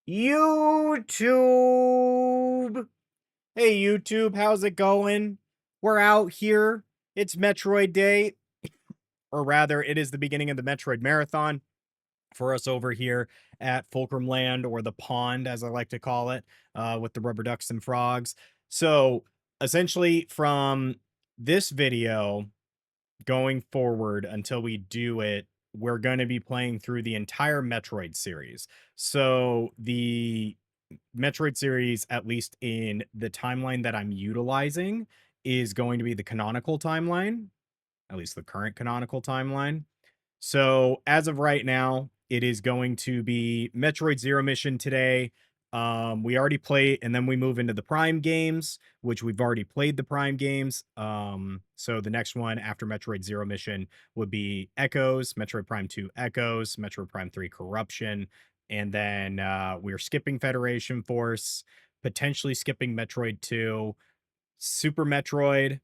YouTube. Hey, YouTube, how's it going? We're out here. It's Metroid Day, or rather, it is the beginning of the Metroid Marathon for us over here at Fulcrum Land, or the pond, as I like to call it, with the rubber ducks and frogs. So, essentially, from this video going forward until we do it, we're going to be playing through the entire Metroid series. So, the Metroid series, at least in the timeline that I'm utilizing, is going to be the canonical timeline, at least the current canonical timeline. So as of right now, it is going to be Metroid Zero Mission today. We already played, and then we move into the Prime games, which we've already played the Prime games. So the next one after Metroid Zero Mission would be Echoes, Metroid Prime 2 Echoes, Metroid Prime 3 Corruption, and then we're skipping Federation Force, potentially skipping Metroid 2, Super Metroid,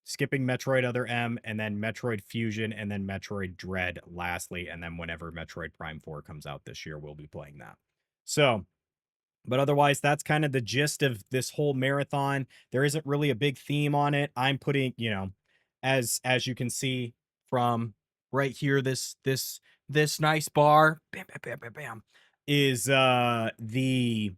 skipping Metroid Other M, and then Metroid Fusion, and then Metroid Dread lastly, and then whenever Metroid Prime 4 comes out this year, we'll be playing that. So, but otherwise, that's kind of the gist of this whole marathon. There isn't really a big theme on it. I'm putting, as you can see from right here, this nice bar, bam, bam, bam, bam, bam, is the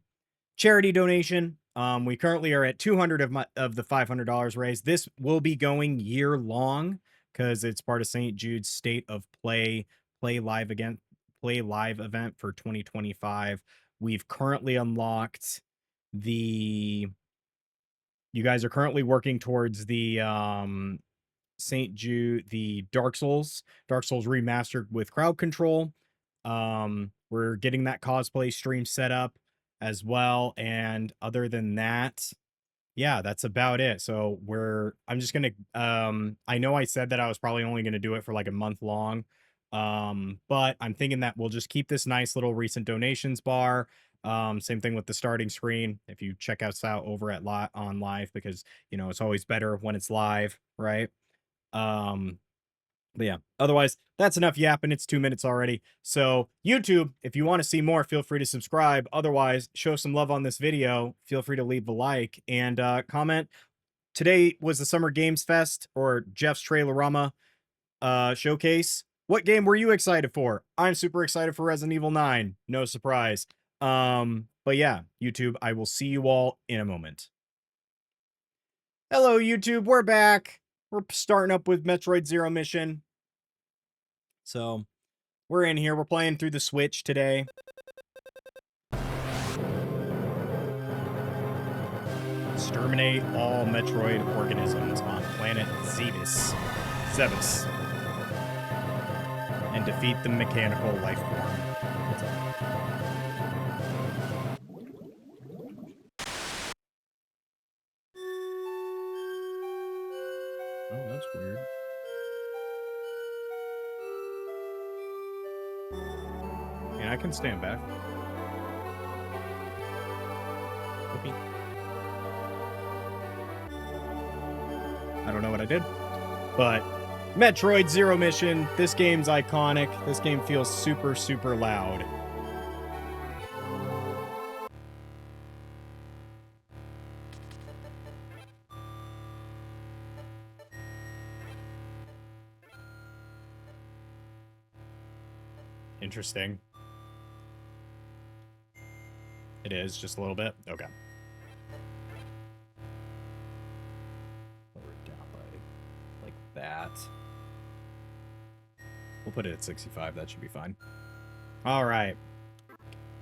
charity donation. We currently are at 200 of the $500 raised. This will be going year long because it's part of St. Jude's State of Play live event for 2025. We've currently unlocked the. You guys are currently working towards the St. Jude, the Dark Souls remastered with crowd control. We're getting that cosplay stream set up as well. And other than that, yeah, that's about it. So I'm just gonna I know I said that I was probably only gonna do it for like a month long. But I'm thinking that we'll just keep this nice little recent donations bar. Same thing with the starting screen. If you check us out over at on live, because it's always better when it's live, right? Um, but yeah, otherwise, that's enough yapping. It's 2 minutes already. So, YouTube, if you want to see more, feel free to subscribe. Otherwise, show some love on this video. Feel free to leave a like and comment. Today was the Summer Games Fest, or Jeff's Trailerama showcase. What game were you excited for? I'm super excited for Resident Evil 9. No surprise. But yeah, YouTube, I will see you all in a moment. Hello, YouTube. We're back. We're starting up with Metroid Zero Mission. So, we're in here. We're playing through the Switch today. Exterminate all Metroid organisms on planet Zebus. And defeat the mechanical life form. What's up? Oh, that's weird. And I can stand back. Whoopee. I don't know what I did, but Metroid Zero Mission, this game's iconic. This game feels super, super loud. Interesting. It is, just a little bit? Okay. Lower it down like that. We'll put it at 65. That should be fine. All right.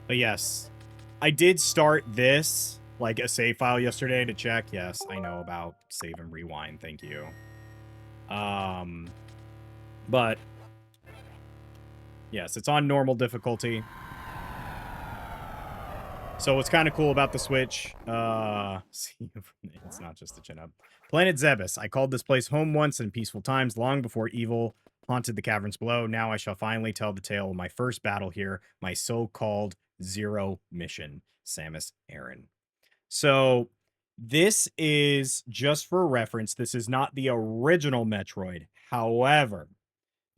But yes, I did start this, like a save file yesterday to check. Yes, I know about save and rewind. Thank you. But yes, it's on normal difficulty. So what's kind of cool about the Switch, it's not just a chin up. Planet Zebus. I called this place home once in peaceful times, long before evil haunted the caverns below. Now I shall finally tell the tale of my first battle here, my so-called Zero Mission. Samus Aran. So this is, just for reference, this is not the original Metroid. However,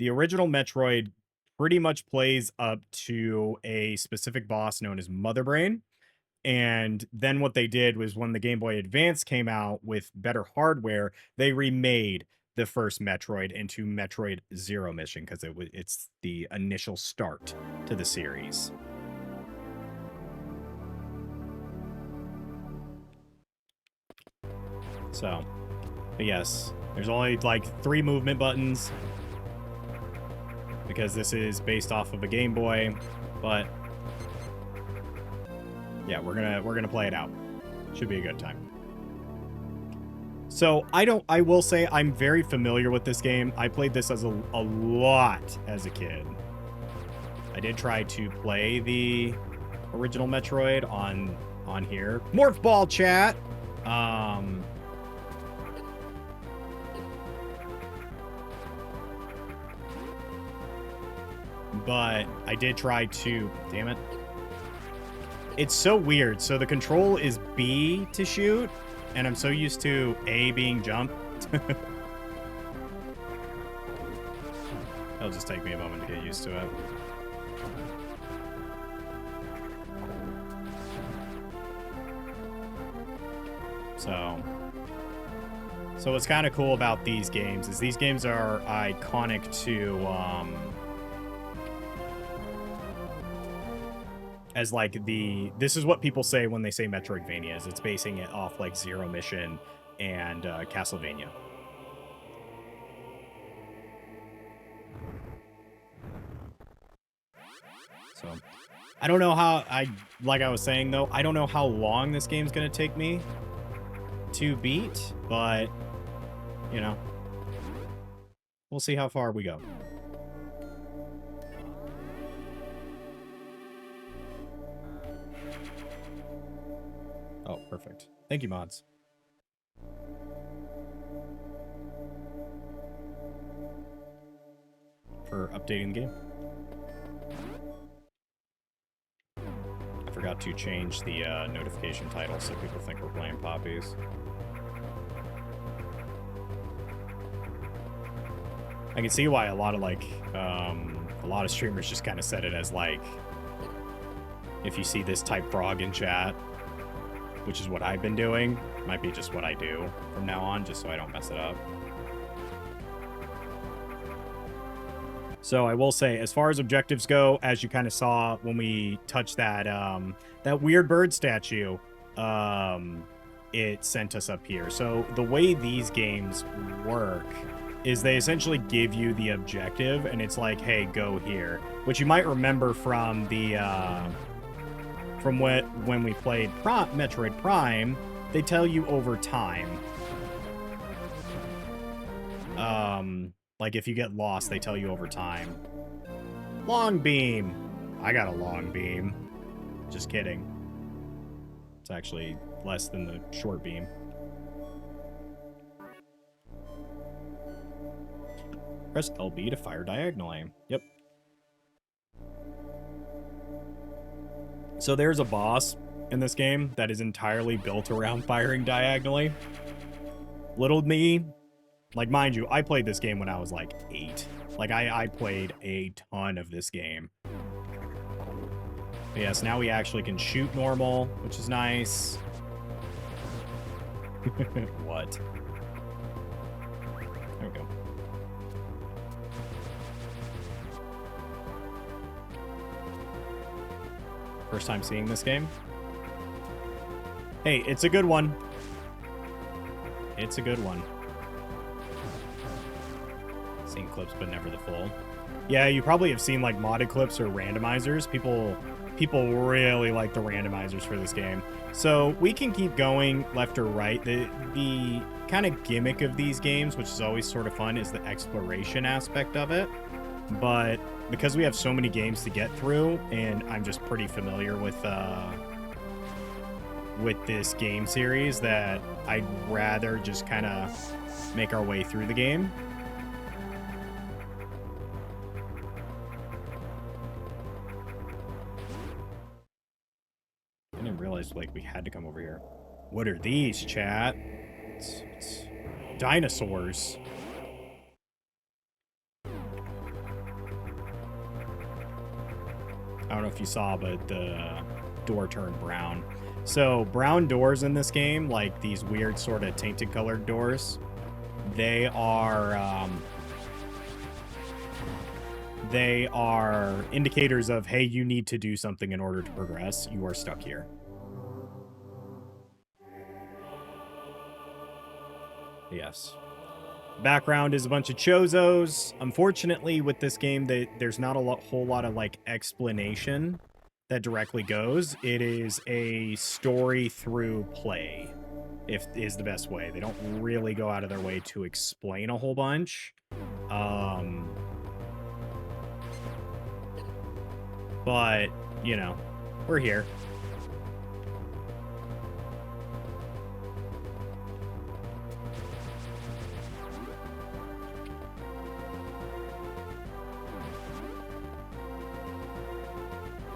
the original Metroid pretty much plays up to a specific boss known as Mother Brain. And then what they did was when the Game Boy Advance came out with better hardware, they remade the first Metroid into Metroid Zero Mission because it's the initial start to the series. So, but yes, there's only like 3 movement buttons because this is based off of a Game Boy, but yeah, we're gonna play it out. Should be a good time. So I will say I'm very familiar with this game. I played this as a lot as a kid. I did try to play the original Metroid on here. Morph Ball chat. But I did try to, damn it. It's so weird. So the control is B to shoot, and I'm so used to A being jump. It'll just take me a moment to get used to it. So what's kind of cool about these games is these games are iconic to as like this is what people say when they say Metroidvania, it's basing it off like Zero Mission and Castlevania. So I don't know how like I was saying though, I don't know how long this game's gonna take me to beat, but you know, we'll see how far we go. Oh, perfect. Thank you, mods. For updating the game. I forgot to change the notification title so people think we're playing Poppies. I can see why a lot of streamers just kind of set it as like, if you see this type frog in chat, which is what I've been doing, might be just what I do from now on, just so I don't mess it up. So I will say, as far as objectives go, as you kind of saw when we touched that that weird bird statue, it sent us up here. So the way these games work is they essentially give you the objective, and it's like, hey, go here. Which you might remember from the from when we played Metroid Prime, they tell you over time. Like if you get lost, they tell you over time. Long beam. I got a long beam. Just kidding. It's actually less than the short beam. Press LB to fire diagonally. Yep. So there's a boss in this game that is entirely built around firing diagonally. Little me, like, mind you, I played this game when I was like 8. Like, I played a ton of this game. But yes, now we actually can shoot normal, which is nice. What? There we go. First time seeing this game. Hey, it's a good one. It's a good one. Seen clips, but never the full. Yeah, you probably have seen like modded clips or randomizers. People really like the randomizers for this game. So we can keep going left or right. The kind of gimmick of these games, which is always sort of fun, is the exploration aspect of it. But because we have so many games to get through, and I'm just pretty familiar with this game series, that I'd rather just kind of make our way through the game. I didn't realize like we had to come over here. What are these, chat? It's dinosaurs. know if you saw, but the door turned brown. So brown doors in this game, like these weird sort of tainted colored doors, they are indicators of, hey, you need to do something in order to progress. You are stuck here. Yes. Background is a bunch of chozos. Unfortunately, with this game, there's not a whole lot of like explanation that directly goes. It is a story through play, is the best way. They don't really go out of their way to explain a whole bunch. But, you know, we're here.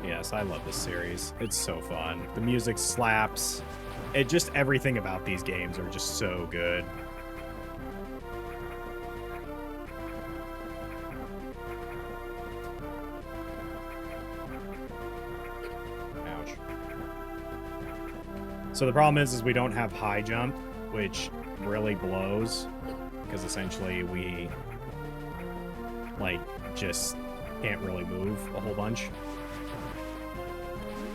Yes, I love this series. It's so fun. The music slaps. Just everything about these games are just so good. Ouch. So the problem is we don't have high jump, which really blows, because essentially we, like, just can't really move a whole bunch.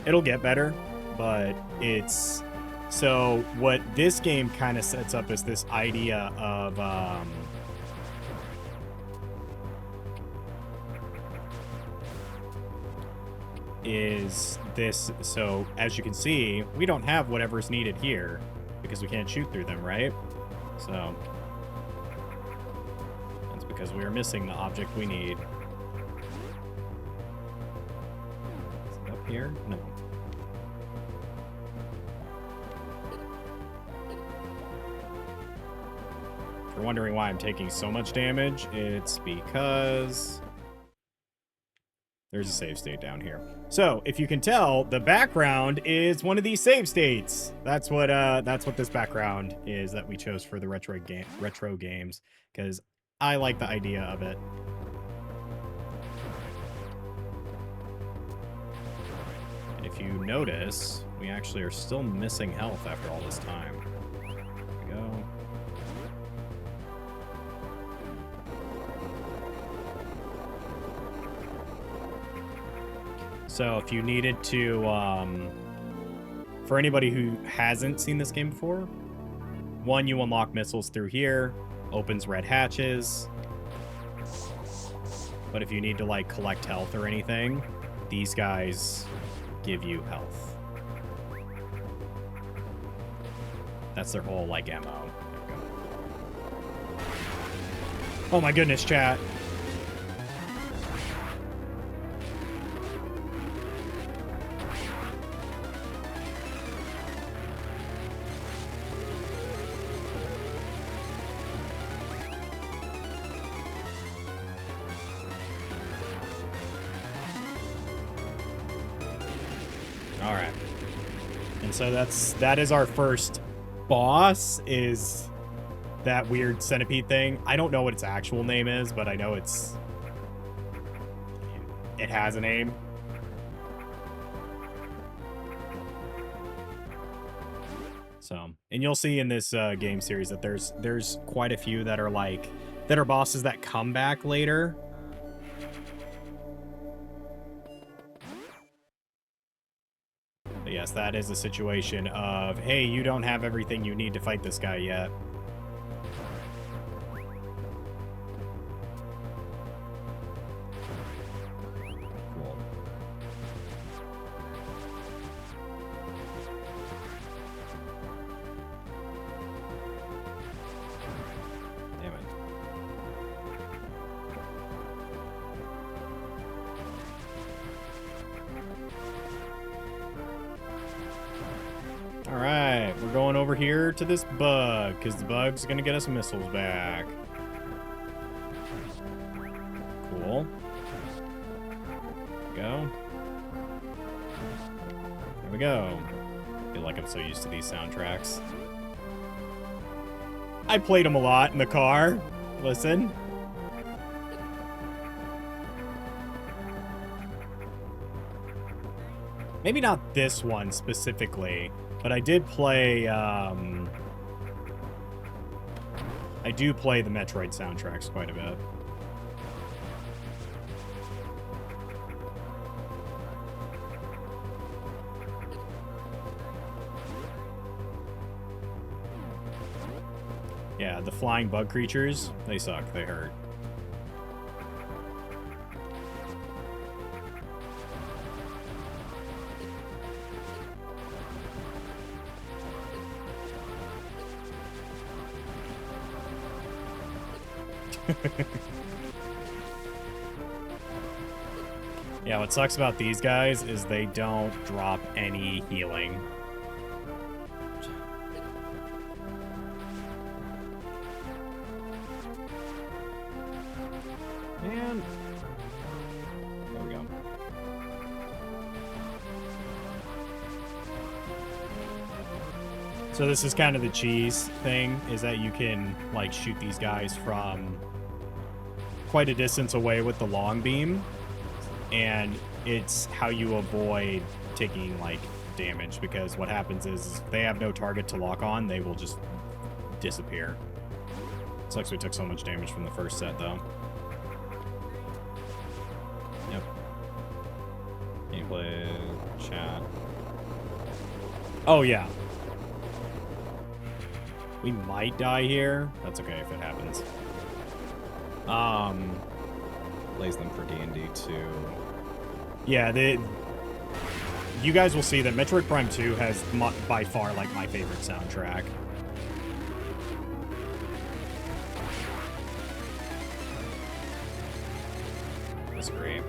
It'll get better, but it's... So what this game kind of sets up is this idea of... is this... So, as you can see, we don't have whatever's needed here, because we can't shoot through them, right? So... that's because we are missing the object we need. Is it up here? No. If you're wondering why I'm taking so much damage, it's because there's a save state down here. So, if you can tell, the background is one of these save states. That's what this background is that we chose for the retro games, because I like the idea of it. And if you notice, we actually are still missing health after all this time. There we go. So if you needed to, for anybody who hasn't seen this game before, one, you unlock missiles through here, opens red hatches. But if you need to, like, collect health or anything, these guys give you health. That's their whole, like, MO. There we go. Oh my goodness, chat. So that is our first boss, is that weird centipede thing. I don't know what its actual name is, but I know it has a name. So, and you'll see in this game series that there's quite a few that are bosses that come back later. But yes, that is a situation of, hey, you don't have everything you need to fight this guy yet. Cool. Damn it. Alright, we're going over here to this bug, because the bug's going to get us missiles back. Cool. Go. There we go. I feel like I'm so used to these soundtracks. I played them a lot in the car. Listen. Maybe not this one specifically, but I did play, I do play the Metroid soundtracks quite a bit. Yeah, the flying bug creatures, they suck, they hurt. Yeah, what sucks about these guys is they don't drop any healing. Man. There we go. So this is kind of the cheese thing, is that you can, like, shoot these guys from quite a distance away with the long beam, and it's how you avoid taking, like, damage, because what happens is if they have no target to lock on, they will just disappear. Sucks we took so much damage from the first set, though. Yep. Gameplay, chat. Oh, yeah. We might die here. That's okay if it happens. Plays them for D&D 2. Yeah, you guys will see that Metroid Prime 2 has by far, like, my favorite soundtrack. That's great.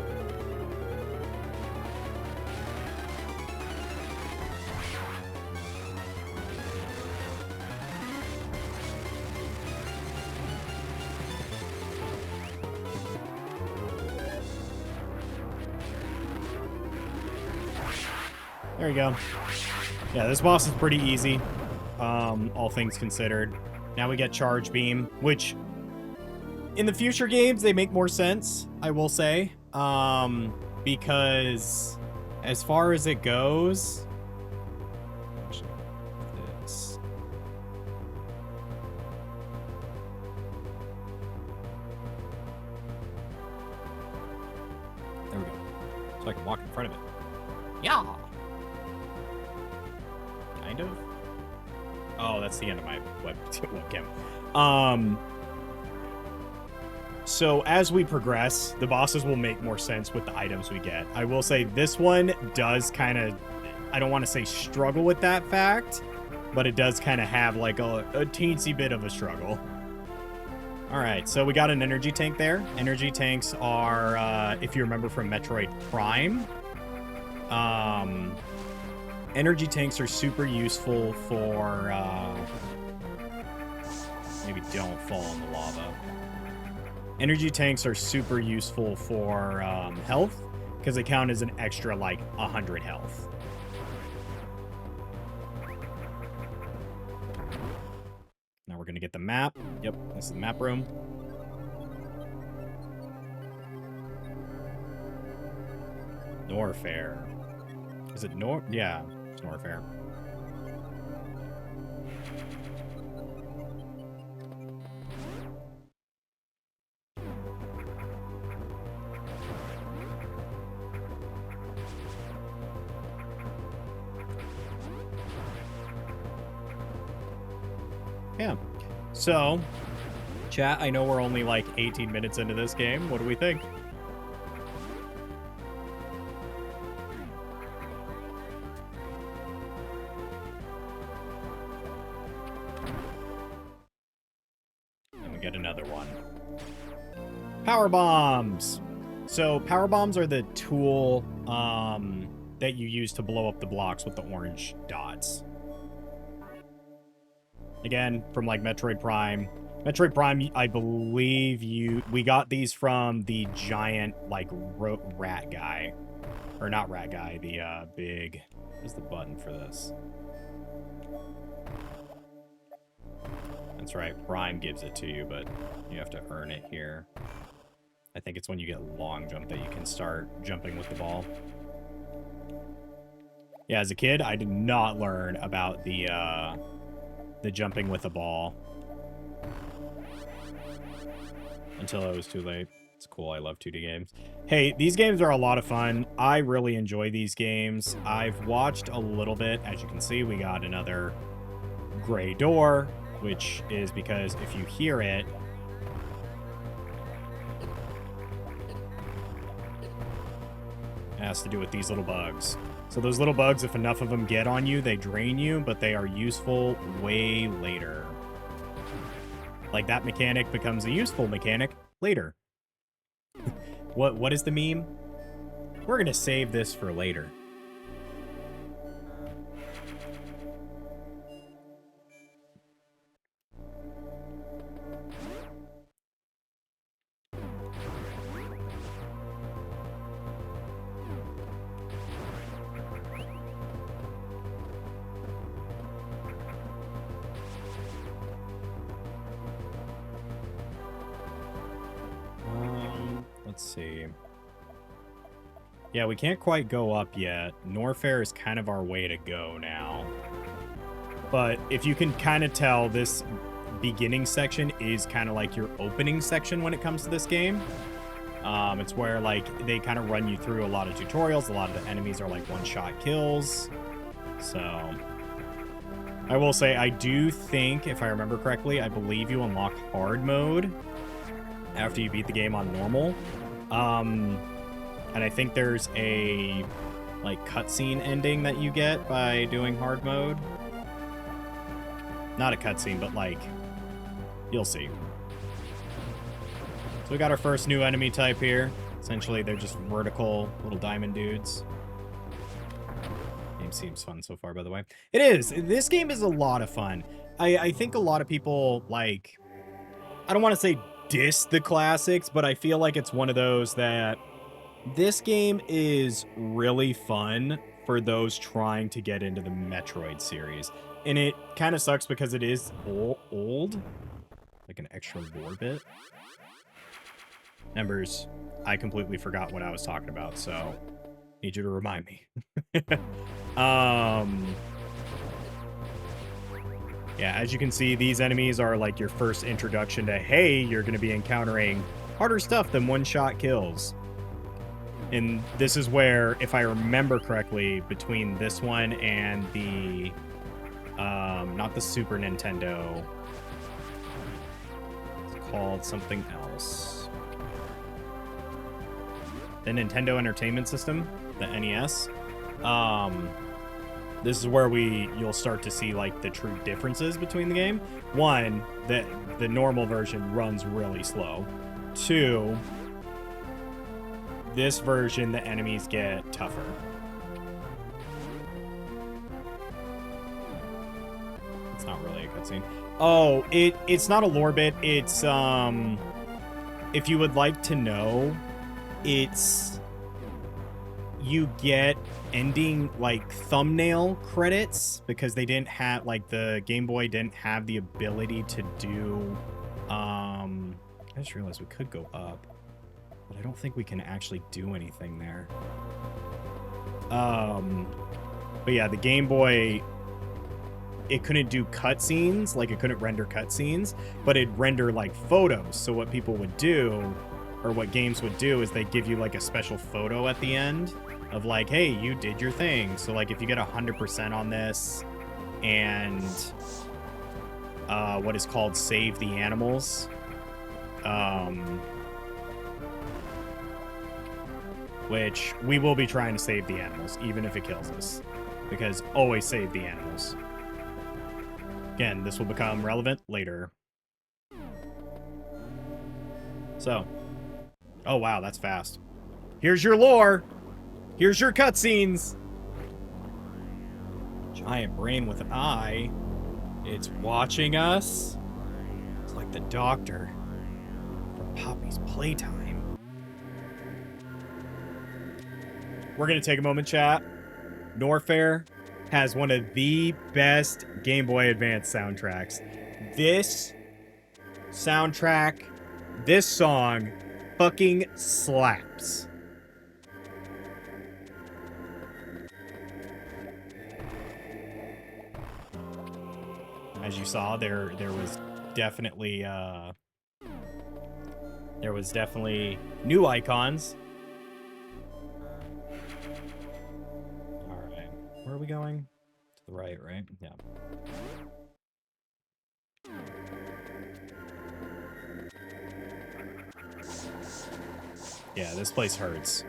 There you go. Yeah, this boss is pretty easy, all things considered. Now we get Charge Beam, which in the future games, they make more sense, I will say. Because as far as it goes... This. There we go. So I can walk in front of it. Yeah! Kind of. Oh, that's the end of my webcam. So as we progress, the bosses will make more sense with the items we get. I will say this one does kind of, I don't want to say struggle with that fact, but it does kind of have like a teensy bit of a struggle. All right, so we got an energy tank there. Energy tanks are, if you remember from Metroid Prime, energy tanks are super useful for, maybe don't fall in the lava. Energy tanks are super useful for health, because they count as an extra, like, 100 health. Now we're going to get the map. Yep, this is the map room. Norfair. Is it Yeah, it's Norfair. Yeah. So, chat, I know we're only like 18 minutes into this game. What do we think? And we get another one. Power bombs. So, power bombs are the tool that you use to blow up the blocks with the orange dots. Again, from like Metroid Prime. Metroid Prime, I believe we got these from the giant like rat guy. Or not rat guy, the big... Where's the button for this? That's right, Prime gives it to you, but you have to earn it here. I think it's when you get long jump that you can start jumping with the ball. Yeah, as a kid, I did not learn about the jumping with a ball until it was too late. It's cool. I love 2D games. Hey, these games are a lot of fun. I really enjoy these games. I've watched a little bit. As you can see, we got another gray door, which is because if you hear it, it has to do with these little bugs. So those little bugs, if enough of them get on you, they drain you, but they are useful way later. Like that mechanic becomes a useful mechanic later. What is the meme? We're gonna save this for later. Let's see. Yeah, we can't quite go up yet. Norfair is kind of our way to go now. But if you can kind of tell, this beginning section is kind of like your opening section when it comes to this game. It's where, like, they kind of run you through a lot of tutorials. A lot of the enemies are, like, one-shot kills. So, I will say, I do think, if I remember correctly, I believe you unlock hard mode after you beat the game on normal. And I think there's a, like, cutscene ending that you get by doing hard mode. Not a cutscene, but, like, you'll see. So we got our first new enemy type here. Essentially, they're just vertical little diamond dudes. Game seems fun so far, by the way. It is. This game is a lot of fun. I think a lot of people, like, I don't want to say diss the classics, but I feel like it's one of those that this game is really fun for those trying to get into the Metroid series. And it kind of sucks because it is old. Like an extra lore bit. Members, I completely forgot what I was talking about, so need you to remind me. Yeah, as you can see, these enemies are like your first introduction to, hey, you're going to be encountering harder stuff than one-shot kills. And this is where, if I remember correctly, between this one and the, not the Super Nintendo, it's called something else. The Nintendo Entertainment System, the NES. This is where you'll start to see, like, the true differences between the game. One, the normal version runs really slow. Two, this version, the enemies get tougher. It's not really a cutscene. Oh, it's not a lore bit. It's, if you would like to know, it's, you get ending, like, thumbnail credits because they didn't have, like, the Game Boy didn't have the ability to do, I just realized we could go up, but I don't think we can actually do anything there. But yeah, the Game Boy, it couldn't do cutscenes, like, it couldn't render cutscenes, but it'd render, like, photos. So what people would do, or what games would do, is they give you, like, a special photo at the end of, like, hey, you did your thing. So, like, if you get 100% on this and what is called save the animals, which we will be trying to save the animals, even if it kills us, because always save the animals. Again, this will become relevant later. So, oh wow, that's fast. Here's your lore. Here's your cutscenes. Giant brain with an eye. It's watching us. It's like the doctor from Poppy's Playtime. We're going to take a moment, chat. Norfair has one of the best Game Boy Advance soundtracks. This soundtrack, this song, fucking slaps. As you saw, there was definitely new icons. All right, where are we going? To the right, right? Yeah. Yeah, this place hurts.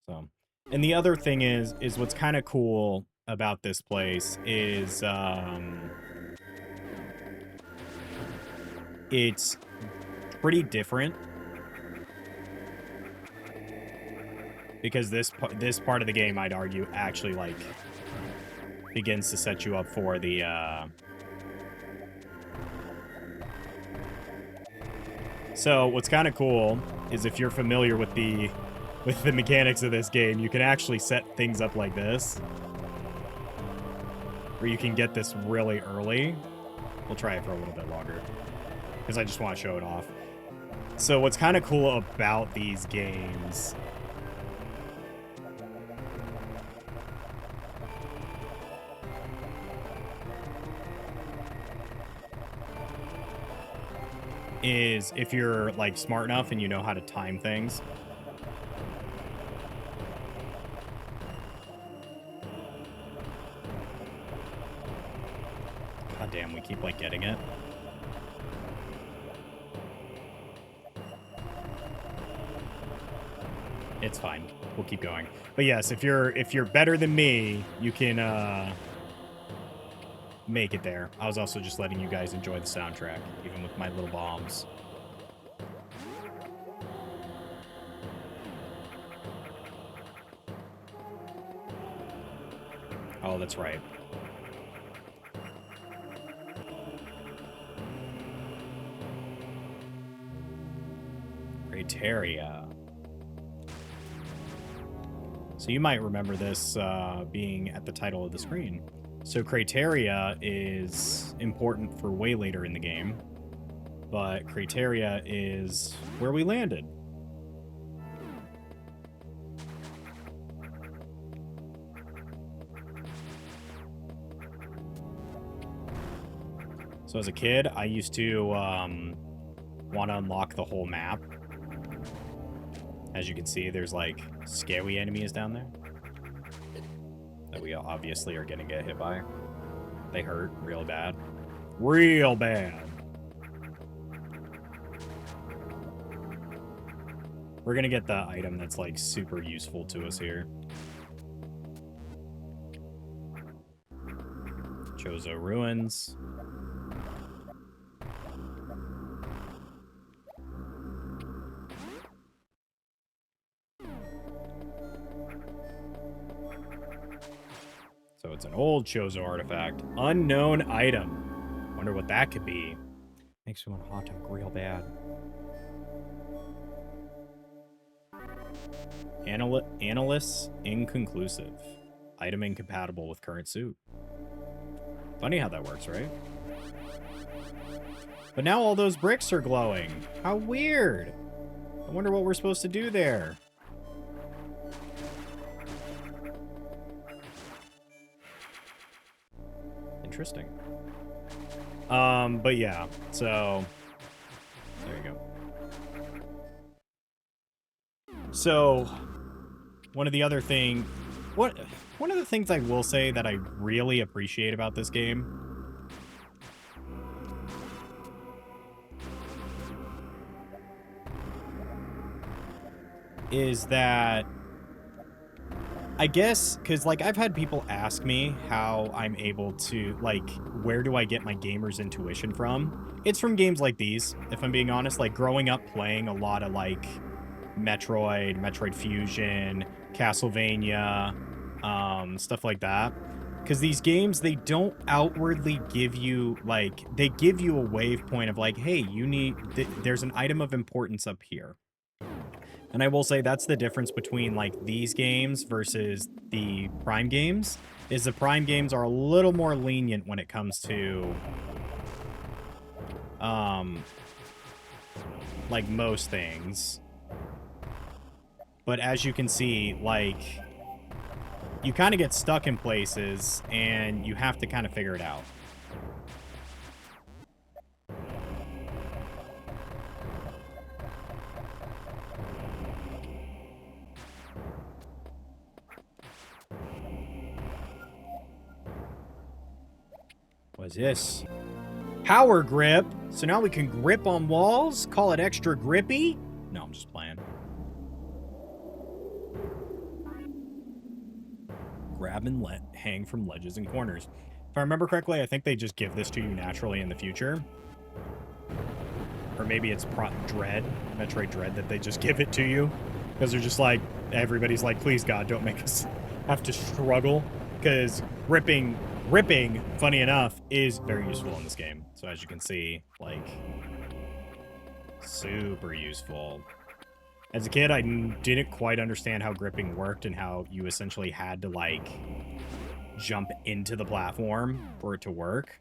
So, and the other thing is what's kind of cool about this place is it's pretty different because this part of the game, I'd argue, actually like begins to set you up for the So what's kind of cool is if you're familiar with the mechanics of this game, you can actually set things up like this, where you can get this really early. We'll try it for a little bit longer because I just want to show it off. So what's kind of cool about these games is if you're like smart enough and you know how to time things. God damn, we keep like getting it. It's fine. We'll keep going. But yes, if you're better than me, you can make it there. I was also just letting you guys enjoy the soundtrack, even with my little bombs. Oh, that's right. Criteria. So you might remember this being at the title of the screen. So Criteria is important for way later in the game, but Criteria is where we landed. So as a kid, I used to want to unlock the whole map. As you can see, there's like scary enemies down there that we obviously are going to get hit by. They hurt real bad. Real bad. We're going to get the item that's like super useful to us here. Chozo Ruins. So it's an old Chozo artifact. Unknown item. Wonder what that could be. Makes me want a hot dog real bad. Analysts inconclusive. Item incompatible with current suit. Funny how that works, right? But now all those bricks are glowing. How weird. I wonder what we're supposed to do there. Interesting. But yeah, so there you go. So one of the things I will say that I really appreciate about this game is that I guess, because, like, I've had people ask me how I'm able to, like, where do I get my gamer's intuition from? It's from games like these, if I'm being honest. Like, growing up playing a lot of, like, Metroid Fusion, Castlevania, stuff like that. Because these games, they don't outwardly give you, like, they give you a wave point of, like, hey, there's an item of importance up here. And I will say that's the difference between, like, these games versus the Prime games, is the Prime games are a little more lenient when it comes to, like, most things. But as you can see, like, you kind of get stuck in places, and you have to kind of figure it out. What is this? Power grip. So now we can grip on walls? Call it extra grippy? No, I'm just playing. Grab and hang from ledges and corners. If I remember correctly, I think they just give this to you naturally in the future. Or maybe it's Metroid Dread, that they just give it to you. Because they're just like, everybody's like, please God, don't make us have to struggle. Because ripping, funny enough, is very useful in this game. So as you can see, like, super useful. As a kid, I didn't quite understand how gripping worked and how you essentially had to, like, jump into the platform for it to work.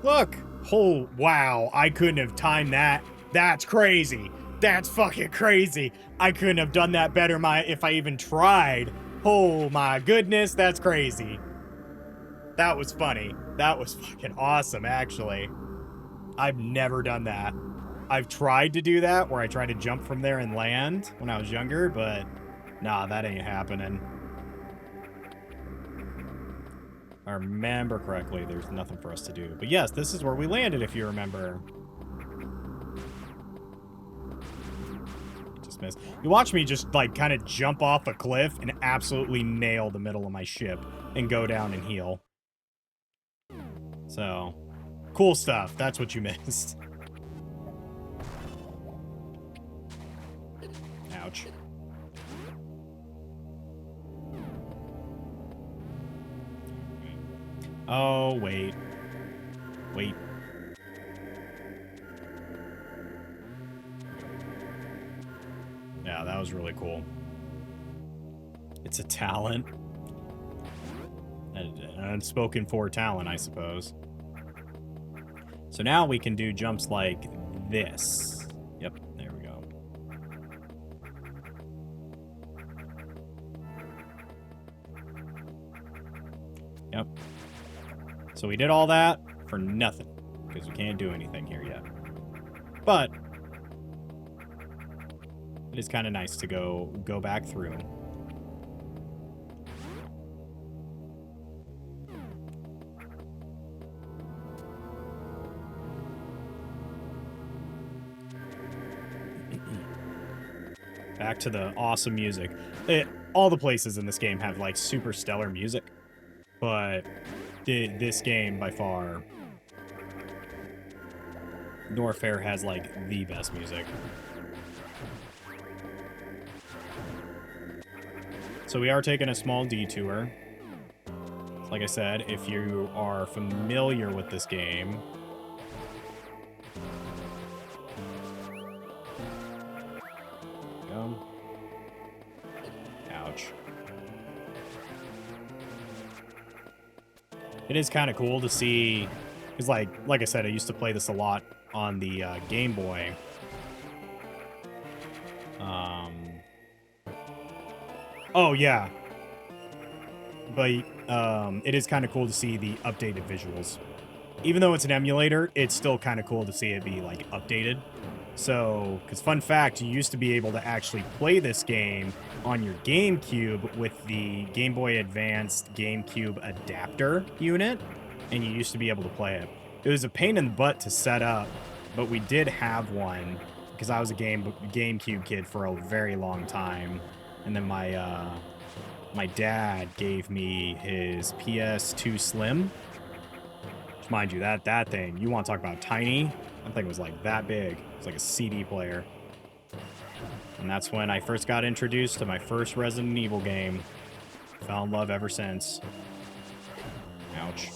Look! Oh, wow. I couldn't have timed that. That's crazy. That's fucking crazy. I couldn't have done that better if I even tried. Oh my goodness, that's crazy. That was funny. That was fucking awesome, actually. I've never done that. I've tried to do that, where I tried to jump from there and land when I was younger, but nah, that ain't happening. If I remember correctly, there's nothing for us to do. But yes, this is where we landed, if you remember. Just missed. You watch me just, like, kind of jump off a cliff and absolutely nail the middle of my ship and go down and heal. So, cool stuff. That's what you missed. Ouch. Oh, wait. Wait. Yeah, that was really cool. It's a talent. An unspoken for talent, I suppose. So now we can do jumps like this. Yep, there we go. Yep. So we did all that for nothing, because we can't do anything here yet. But it is kind of nice to go back through. Back to the awesome music. All the places in this game have, like, super stellar music, but this game, by far, Norfair has, like, the best music. So we are taking a small detour. Like I said, if you are familiar with this game, ouch. It is kind of cool to see, because like I said, I used to play this a lot on the Game Boy. Oh yeah, but it is kind of cool to see the updated visuals. Even though it's an emulator, it's still kind of cool to see it be, like, updated. So, because fun fact, you used to be able to actually play this game on your GameCube with the Game Boy Advanced GameCube adapter unit, and you used to be able to play it. It was a pain in the butt to set up, but we did have one, because I was a GameCube kid for a very long time, and then my dad gave me his PS2 Slim. Mind you, that thing, you want to talk about tiny? That thing was like that big. It's like a CD player. And that's when I first got introduced to my first Resident Evil game. Fell in love ever since. Ouch.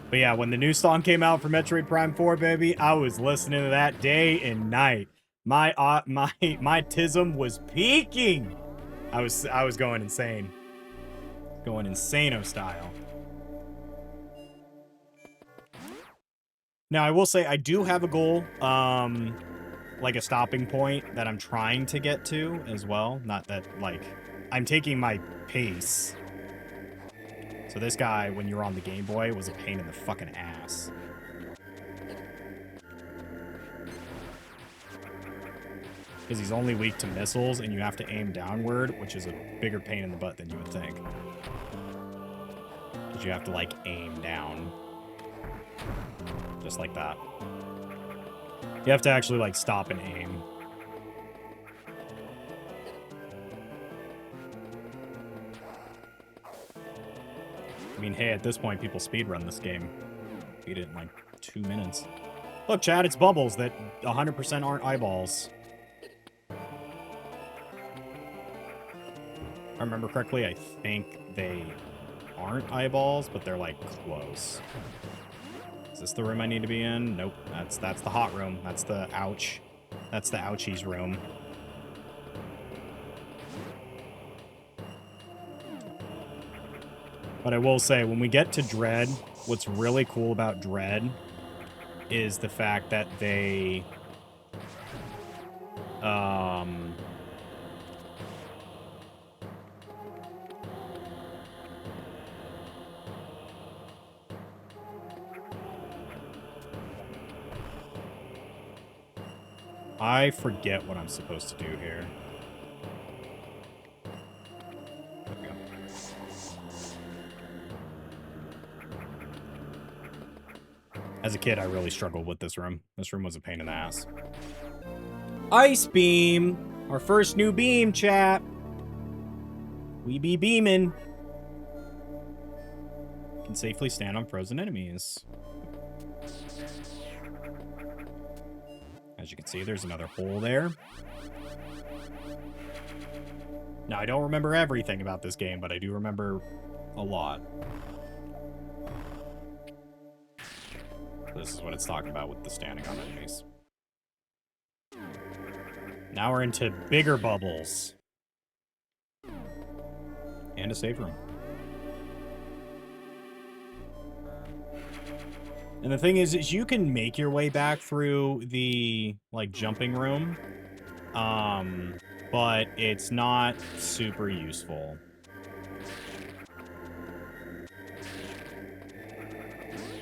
But yeah, when the new song came out for Metroid Prime 4, baby, I was listening to that day and night. My tism was peaking. I was going insane. Going insano style. Now, I will say I do have a goal, like a stopping point that I'm trying to get to as well. Not that, like, I'm taking my pace. So this guy, when you're on the Game Boy, was a pain in the fucking ass. Because he's only weak to missiles, and you have to aim downward, which is a bigger pain in the butt than you would think. Because you have to, like, aim down. Just like that. You have to actually, like, stop and aim. I mean, hey, at this point, people speedrun this game. Beat it in, like, 2 minutes. Look, Chad, it's bubbles that 100% aren't eyeballs. If I remember correctly, I think they aren't eyeballs, but they're, like, close. Is this the room I need to be in? Nope. That's the hot room. That's the ouch. That's the ouchies room. But I will say, when we get to Dread, what's really cool about Dread is the fact that they... I forget what I'm supposed to do here. There we go. As a kid, I really struggled with this room. This room was a pain in the ass. Ice Beam! Our first new beam, chat! We be beaming. Can safely stand on frozen enemies. As you can see, there's another hole there. Now, I don't remember everything about this game, but I do remember a lot. This is what it's talking about with the standing on enemies. Now we're into bigger bubbles. And a save room. And the thing is you can make your way back through the, like, jumping room. But it's not super useful.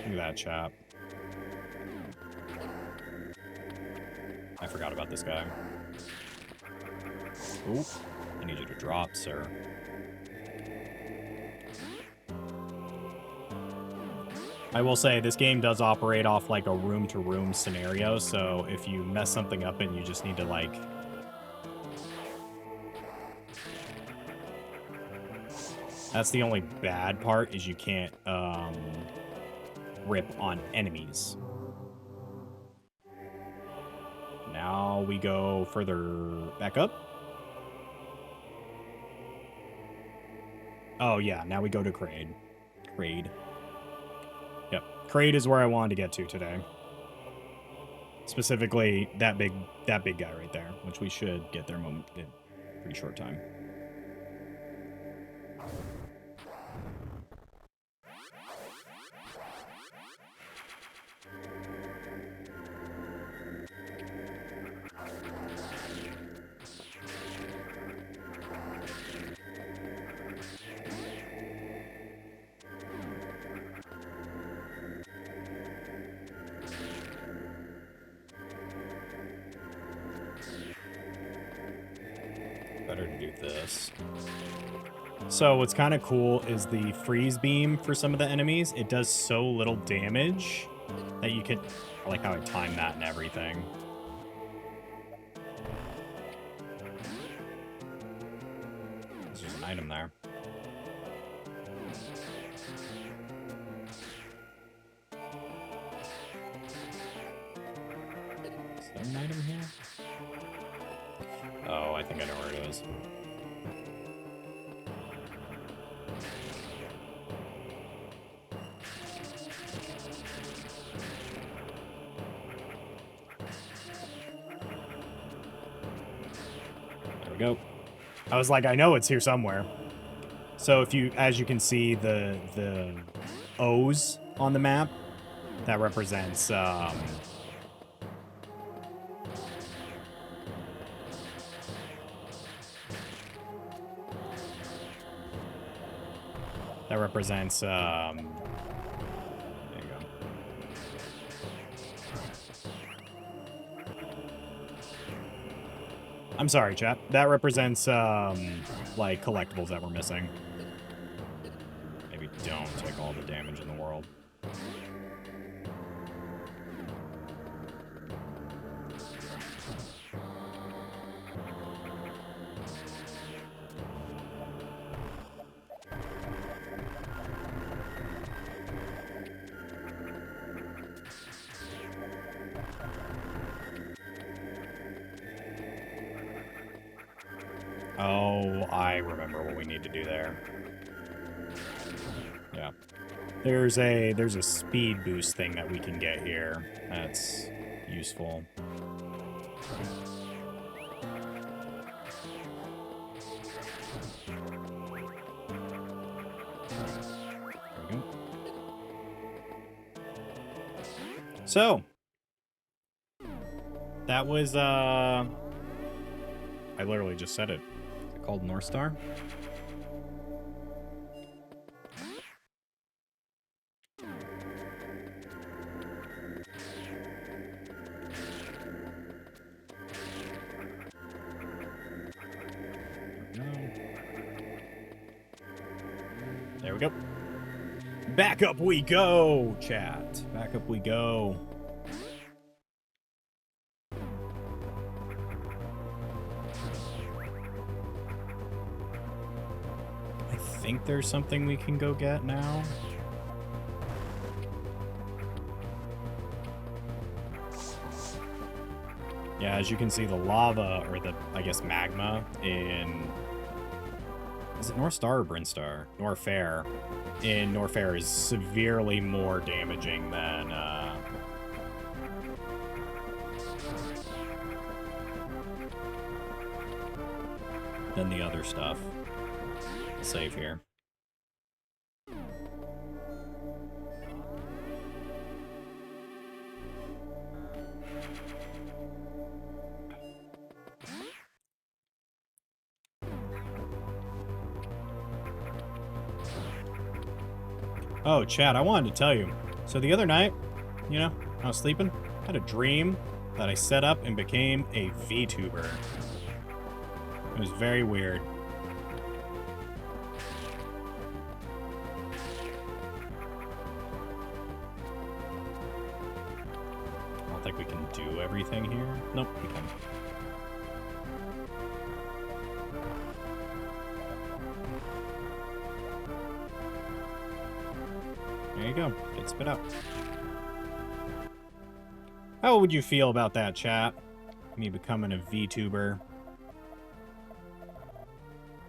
Look at that, chap. I forgot about this guy. Oop. I need you to drop, sir. I will say, this game does operate off, like, a room-to-room scenario, so if you mess something up and you just need to, like... That's the only bad part, is you can't, rip on enemies. Now we go further back up. Oh, yeah, now we go to Kraid. Kraid. Yep. Kraid is where I wanted to get to today. Specifically, that big guy right there, which we should get there in a pretty short time. Better to do this. So what's kind of cool is the freeze beam for some of the enemies. It does so little damage that you could... I like how I time that and everything. There's an item there. Is there an item here? Oh, I think I know where it is. we go. I was like, I know it's here somewhere. So if you, as you can see, the O's on the map, that represents there you go. I'm sorry, chat. That represents like collectibles that we're missing. Maybe don't take all the damage in the world. Oh, I remember what we need to do there. Yeah. There's a speed boost thing that we can get here. That's useful. There we go. So, that was I literally just said it. Is it called North Star? There we go. Back up we go, chat. Back up we go. I think there's something we can go get now. Yeah, as you can see, the lava, or the, I guess, magma in... Is it North Star or Brinstar? Norfair. In Norfair is severely more damaging than the other stuff. Save here. Oh, Chad, I wanted to tell you. So the other night, you know, I was sleeping, I had a dream that I set up and became a VTuber. It was very weird. I don't think we can do everything here. Nope, we can. There you go. Get spit out. How would you feel about that, chat? Me becoming a VTuber.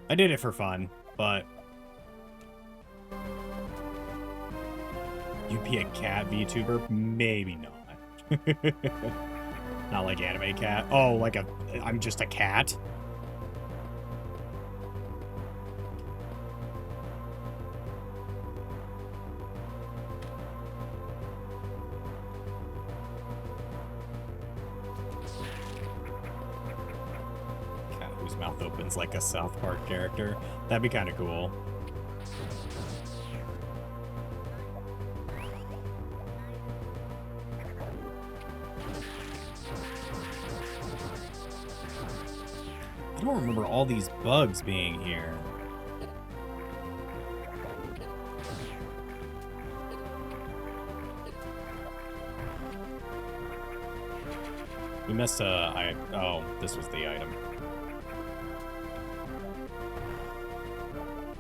I did it for fun, but... You'd be a cat VTuber? Maybe not. Not like anime cat. Oh, like I'm just a cat? Whose mouth opens like a South Park character. That'd be kind of cool. I don't remember all these bugs being here. We missed oh, this was the item.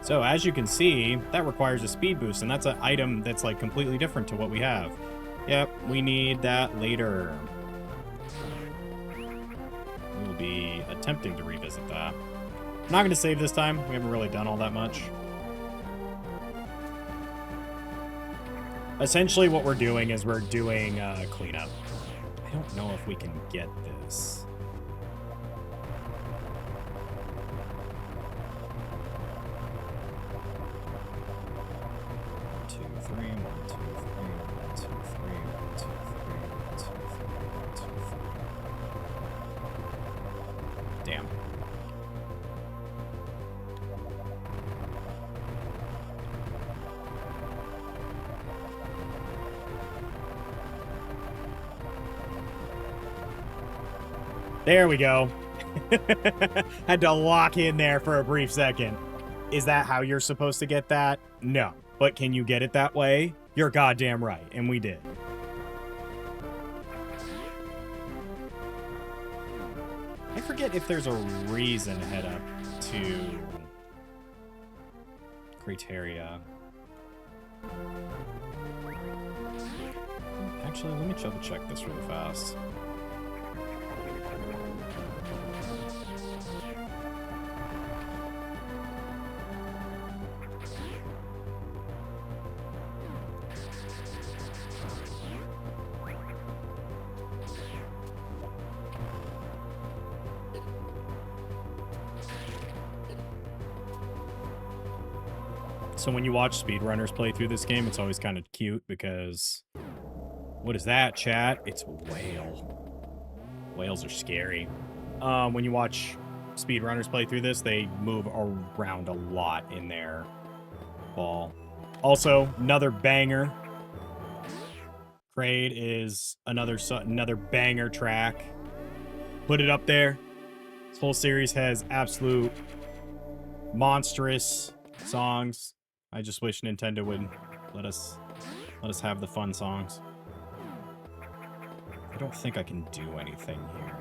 So, as you can see, that requires a speed boost, and that's an item that's, like, completely different to what we have. Yep, we need that later. We will be attempting to revisit that. I'm not going to save this time. We haven't really done all that much. Essentially, what we're doing is we're doing cleanup. I don't know if we can get this. Damn. There we go. Had to lock in there for a brief second. Is that how you're supposed to get that? No. But can you get it that way? You're goddamn right. And we did. I forget if there's a reason to head up to Criteria. Actually, let me double check this really fast. So when you watch speedrunners play through this game, it's always kind of cute because... What is that, chat? It's a whale. Whales are scary. When you watch speedrunners play through this, they move around a lot in their ball. Also, another banger. Kraid is another banger track. Put it up there. This whole series has absolute monstrous songs. I just wish Nintendo would let us have the fun songs. I don't think I can do anything here.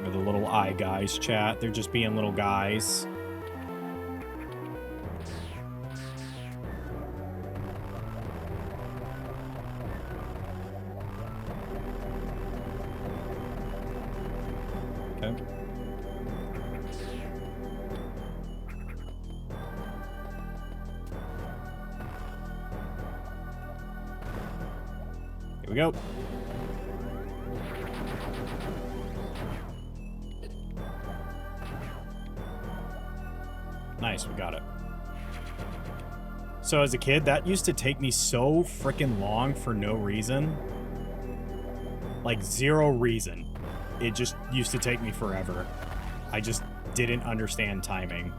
The little eye guys chat. They're just being little guys. Okay. Here we go. Nice, we got it. So as a kid, that used to take me so freaking long for no reason. Like, zero reason. It just used to take me forever. I just didn't understand timing.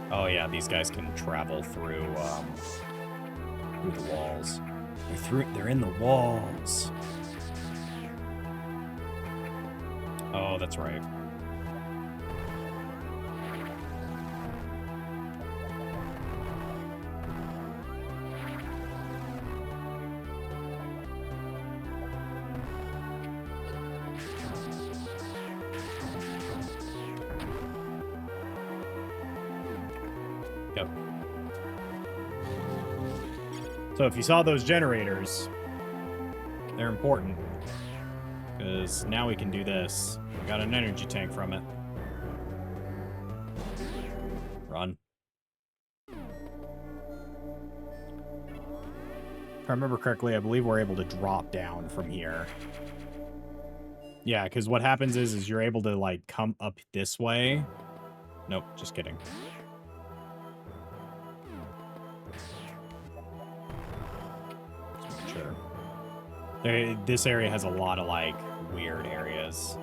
Oh yeah, these guys can travel through the walls. They're in the walls. Oh, that's right. Yep. So if you saw those generators, they're important. Because now we can do this. We got an energy tank from it. Run. If I remember correctly, I believe we're able to drop down from here. Yeah, because what happens is you're able to, like, come up this way. Nope, just kidding. This area has a lot of, like, weird areas.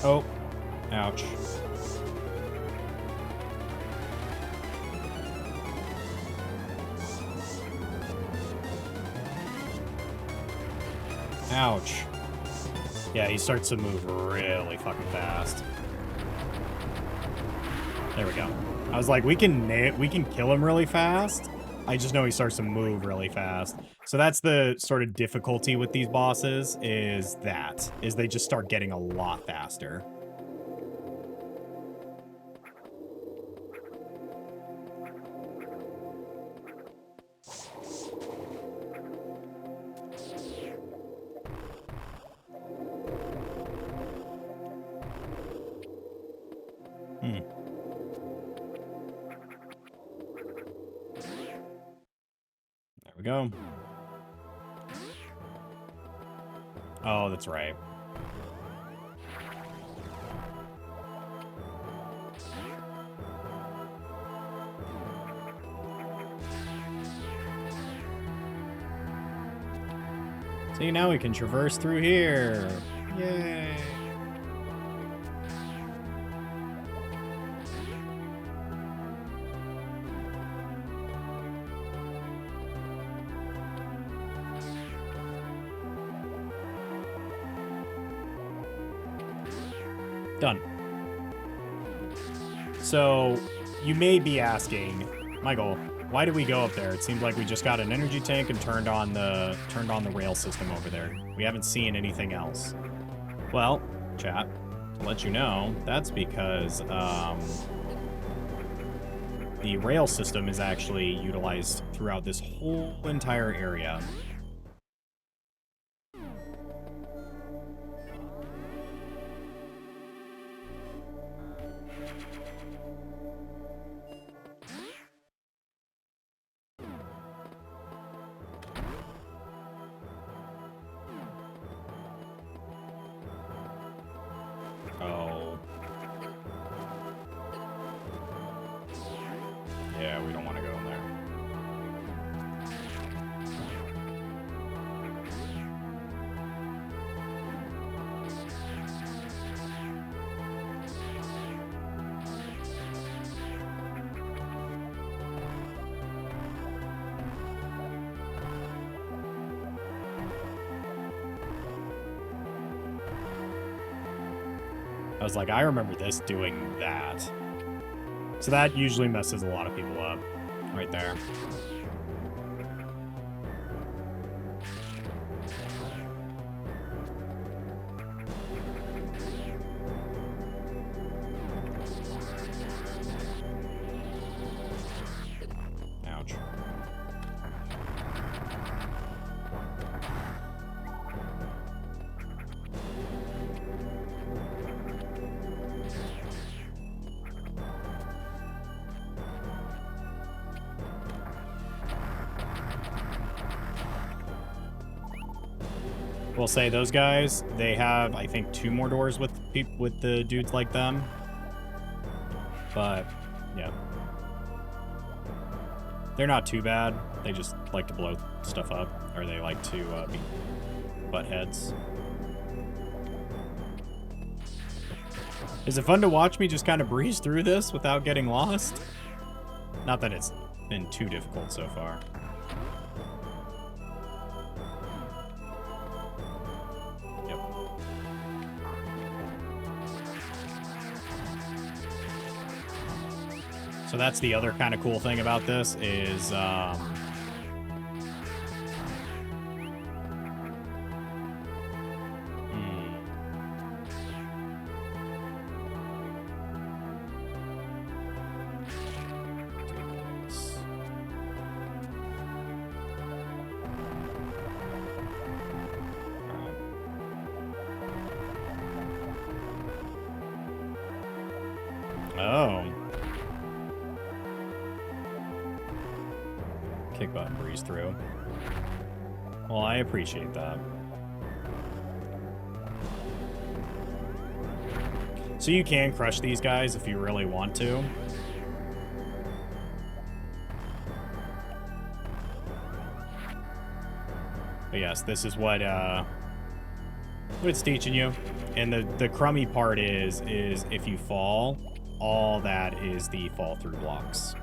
Oh, ouch. Ouch. Yeah, he starts to move really fucking fast. There we go. I was like, we can kill him really fast. I just know he starts to move really fast. So that's the sort of difficulty with these bosses, is they just start getting a lot faster. There we go. Oh, that's right. See, now we can traverse through here. Yay. Done. So, you may be asking, Michael, why did we go up there? It seems like we just got an energy tank and turned on the rail system over there. We haven't seen anything else. Well, chat, to let you know, that's because the rail system is actually utilized throughout this whole entire area. Oh. Yeah, we don't want to go in there. I was like, I remember this doing that. So that usually messes a lot of people up. Right there. Ouch. We'll say those guys, they have, I think, 2 more doors with the dudes like them. But, yeah. They're not too bad. They just like to blow stuff up, or they like to be butt heads. Is it fun to watch me just kind of breeze through this without getting lost? Not that it's been too difficult so far. So that's the other kind of cool thing about this is, oh. Kick button breeze through. Well, I appreciate that. So you can crush these guys if you really want to. But yes, this is what what it's teaching you. And the crummy part is if you fall, all that is the fall through blocks.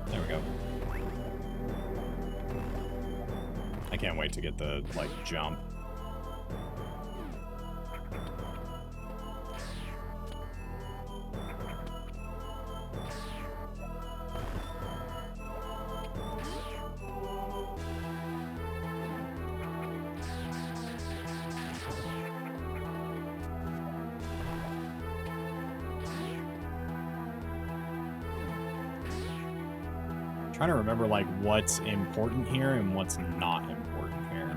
There we go. I can't wait to get the, like, jump. Trying to remember, like, what's important here and what's not important here.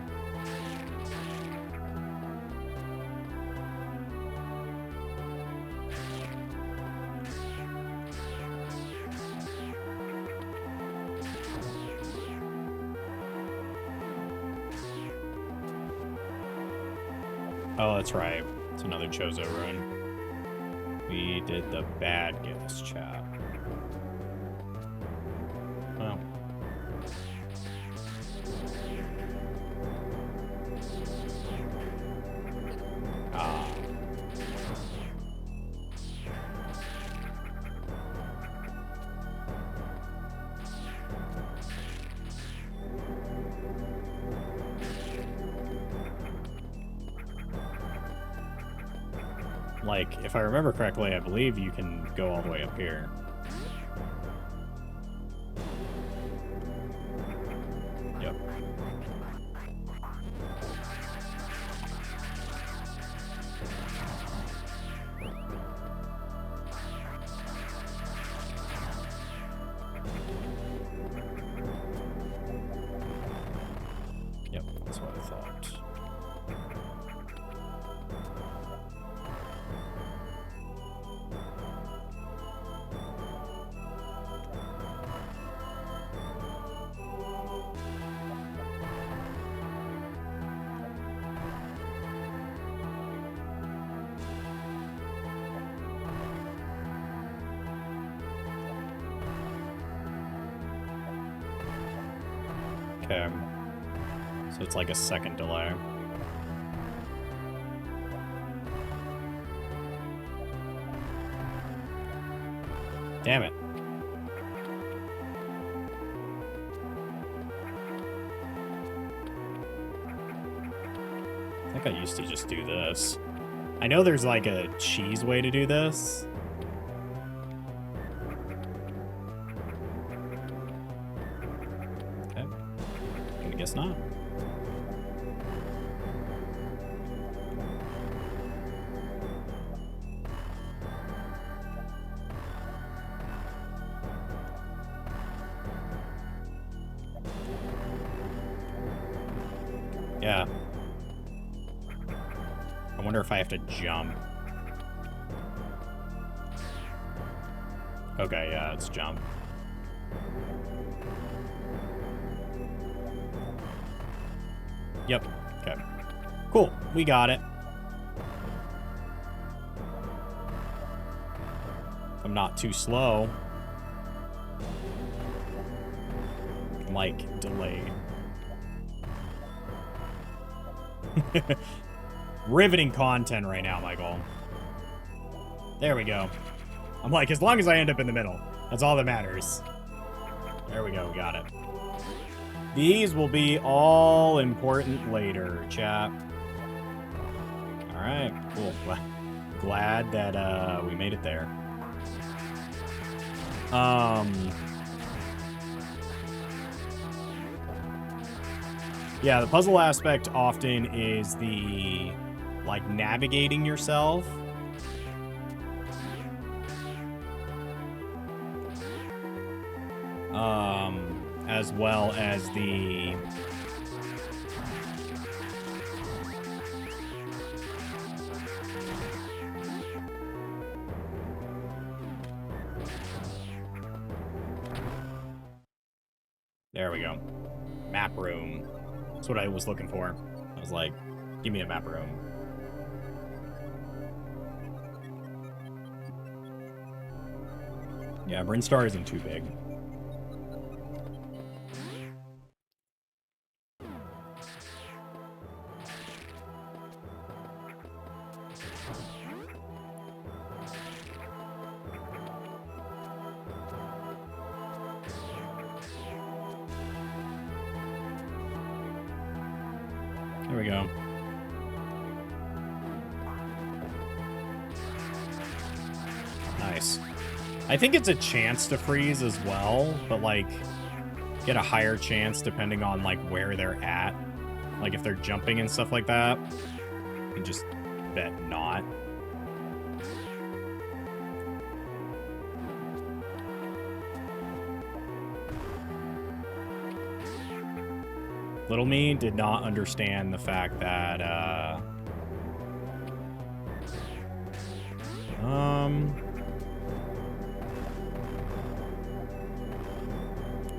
Oh, that's right. It's another Chozo rune. We did the bad guess, chat. Well. Ah. Like, if I remember correctly, I believe you can go all the way up here. Yep. Yep, that's what I thought. Okay. So it's like a second delay. Damn it. I think I used to just do this. I know there's like a cheese way to do this. Okay. I guess not. Yeah. I wonder if I have to jump. Okay, yeah, it's jump. Yep. Okay. Cool. We got it. If I'm not too slow. I'm like delayed. Riveting content right now, Michael. There we go. I'm like, as long as I end up in the middle, that's all that matters. There we go, we got it. These will be all important later, chat. All right, cool. Glad that we made it there. Yeah, the puzzle aspect often is the, like, navigating yourself. As well as the... There we go. Map room. That's what I was looking for. I was like, give me a map room. Yeah, Brinstar isn't too big. There we go. Nice. I think it's a chance to freeze as well, but like get a higher chance depending on like where they're at. Like if they're jumping and stuff like that, you can just bet not. Little me did not understand the fact that,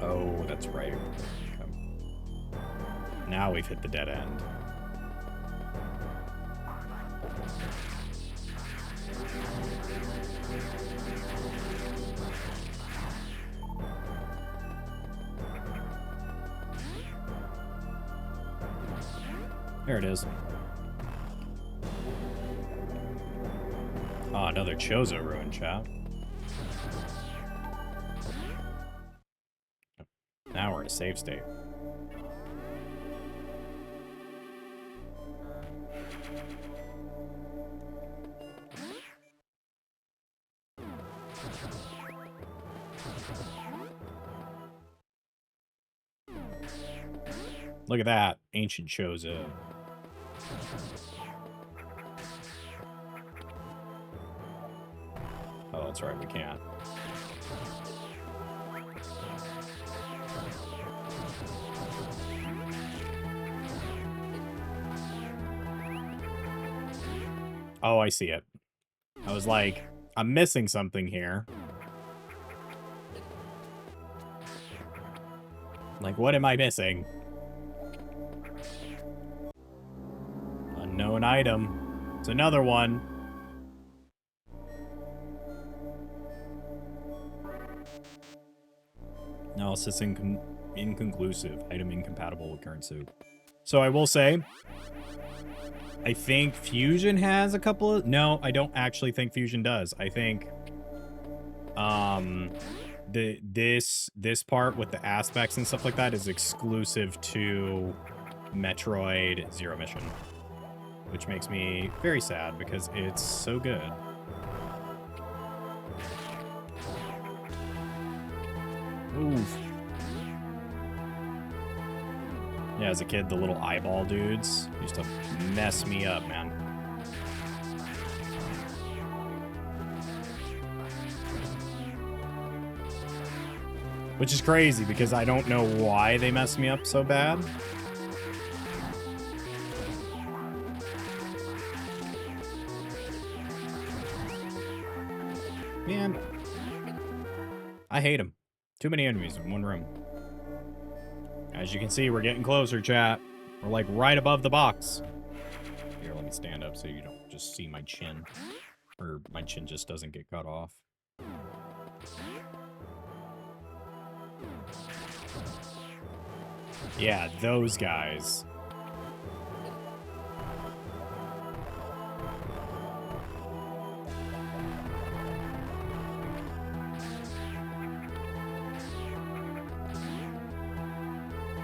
oh, that's right. Okay. Now we've hit the dead end. There it is. Oh, another Chozo ruin, chat. Now we're in a save state. Look at that, ancient Chozo. Oh, that's right, we can't. Oh, I see it. I was like, I'm missing something here. Like, what am I missing? Unknown item. It's another one. Analysis inconclusive. Item incompatible with current suit. So I will say, I think Fusion has a couple of... No, I don't actually think Fusion does. I think this part with the aspects and stuff like that is exclusive to Metroid Zero Mission, which makes me very sad because it's so good. Oof. Yeah, as a kid, the little eyeball dudes used to mess me up, man. Which is crazy because I don't know why they mess me up so bad. Man, I hate them. Too many enemies in one room. As you can see, we're getting closer, chat. We're like right above the box. Here, let me stand up so you don't just see my chin. Or my chin just doesn't get cut off. Yeah, those guys.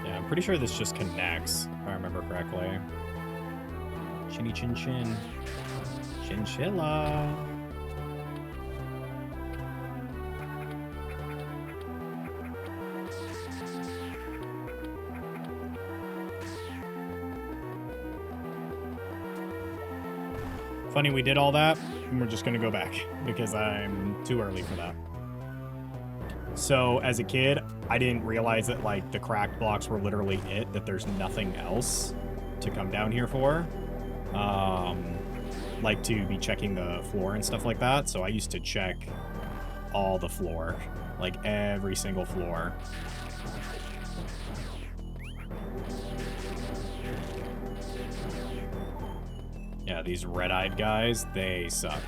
I'm pretty sure this just connects, if I remember correctly. Chinny chin chin. Chinchilla. Funny we did all that, and we're just gonna go back, because I'm too early for that. So, as a kid, I didn't realize that, like, the cracked blocks were literally it, that there's nothing else to come down here for. Like, to be checking the floor and stuff like that. So I used to check all the floor. Like, every single floor. Yeah, these red-eyed guys, they suck.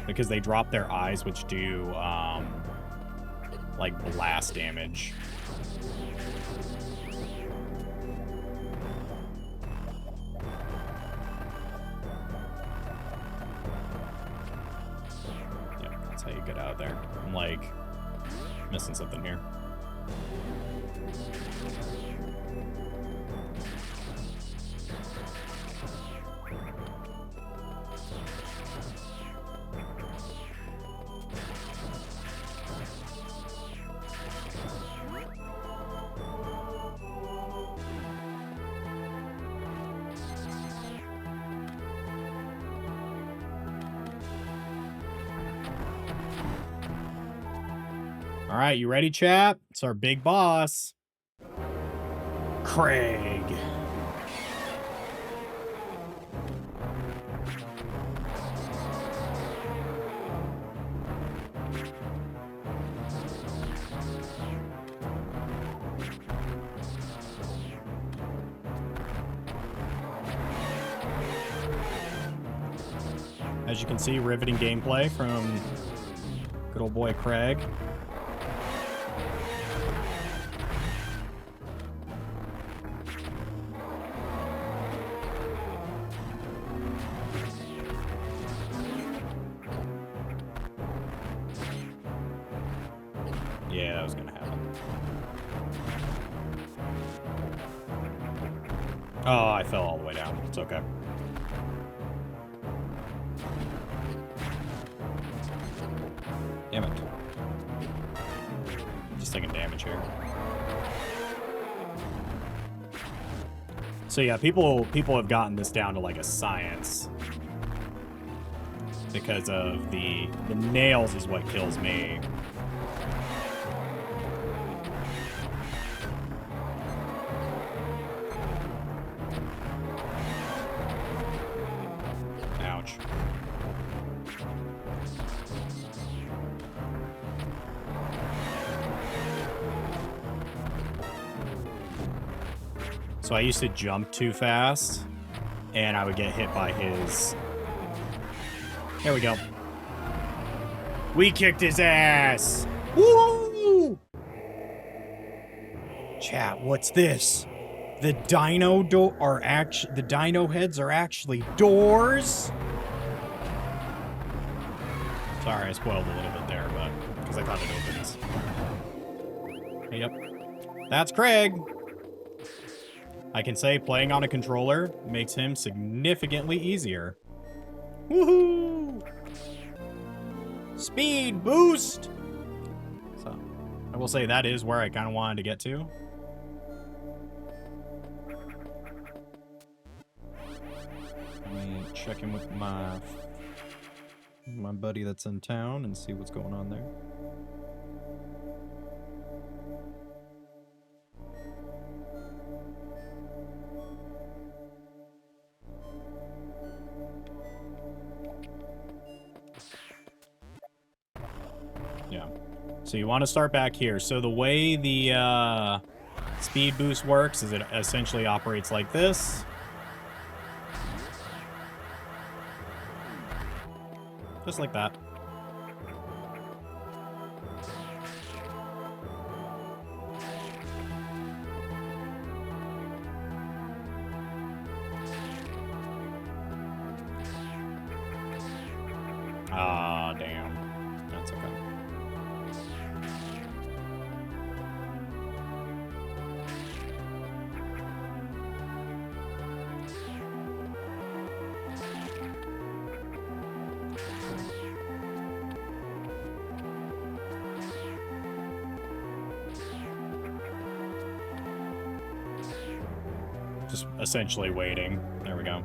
Because they drop their eyes, which do, like, blast damage. Yeah, that's how you get out of there. I'm, like, missing something here. All right, you ready, chap? It's our big boss. Kraid. As you can see, riveting gameplay from good old boy Kraid. Yeah, that was gonna happen. Oh, I fell all the way down. It's okay. Damn it. Just taking damage here. So yeah, people have gotten this down to like a science. Because of the nails is what kills me. Ouch. So I used to jump too fast, and I would get hit by his... There we go. We kicked his ass! Woo! Chat, what's this? The dino the dino heads are actually doors? Sorry, I spoiled a little bit there, but because I thought it opens. Yep. That's Kraid. I can say playing on a controller makes him significantly easier. Woohoo! Speed boost! So, I will say that is where I kind of wanted to get to. Let me check in with my buddy that's in town and see what's going on there. Yeah. So you want to start back here. So the way the speed boost works is it essentially operates like this. Just like that. Ah, damn. That's okay. Just essentially waiting. There we go.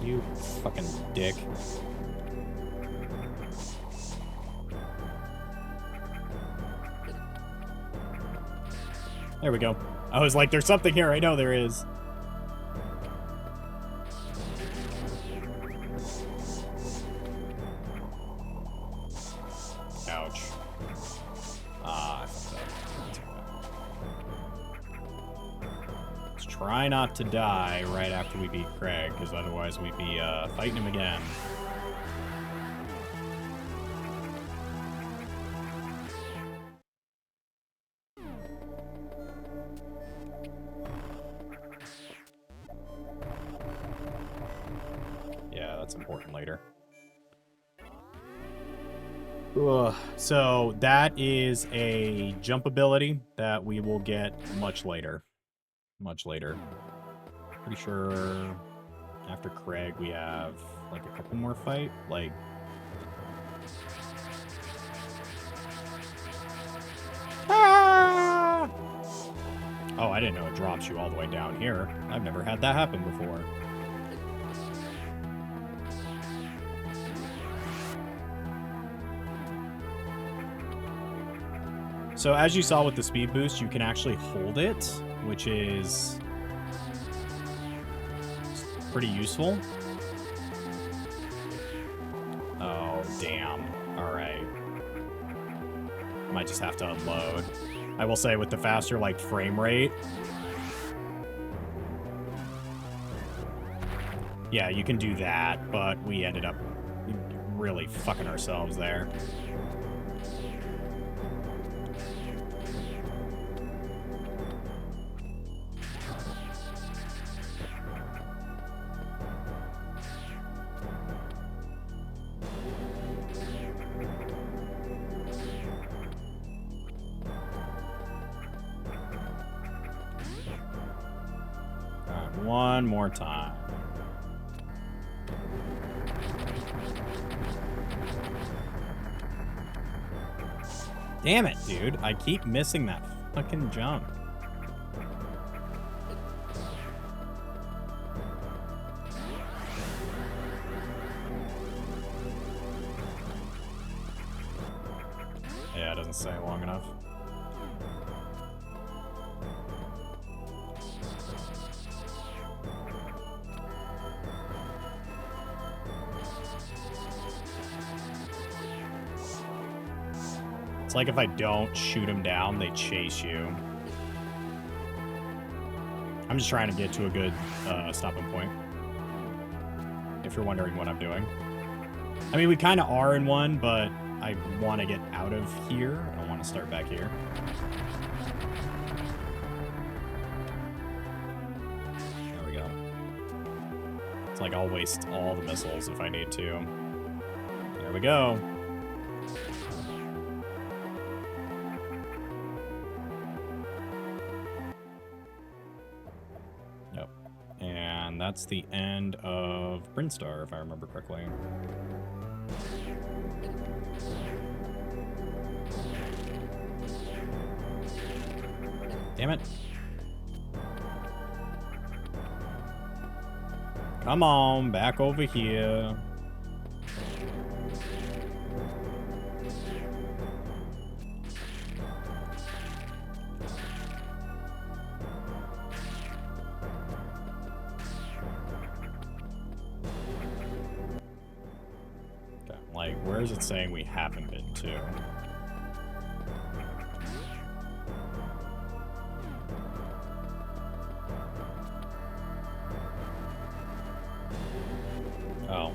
You fucking dick. There we go. I was like, there's something here. I know there is. Ouch. Ah, I fucked up. Let's try not to die right after we beat Kraid, because otherwise we'd be fighting him again. Yeah, that's important later. Ugh. So that is a jump ability that we will get much later. Much later. Pretty sure after Kraid we have like a couple more fight. Like ah! Oh, I didn't know it drops you all the way down here. I've never had that happen before. So as you saw with the speed boost, you can actually hold it, which is pretty useful. Oh, damn. All right. Might just have to unload. I will say with the faster, like, frame rate. Yeah, you can do that, but we ended up really fucking ourselves there. One more time. Damn it, dude. I keep missing that fucking jump. Yeah, it doesn't stay long enough. It's like if I don't shoot them down, they chase you. I'm just trying to get to a good stopping point. If you're wondering what I'm doing. I mean, we kind of are in one, but I want to get out of here. I don't want to start back here. There we go. It's like I'll waste all the missiles if I need to. There we go. And that's the end of Brinstar, if I remember correctly. Damn it. Come on, back over here. Like, where is it saying we haven't been to? Oh.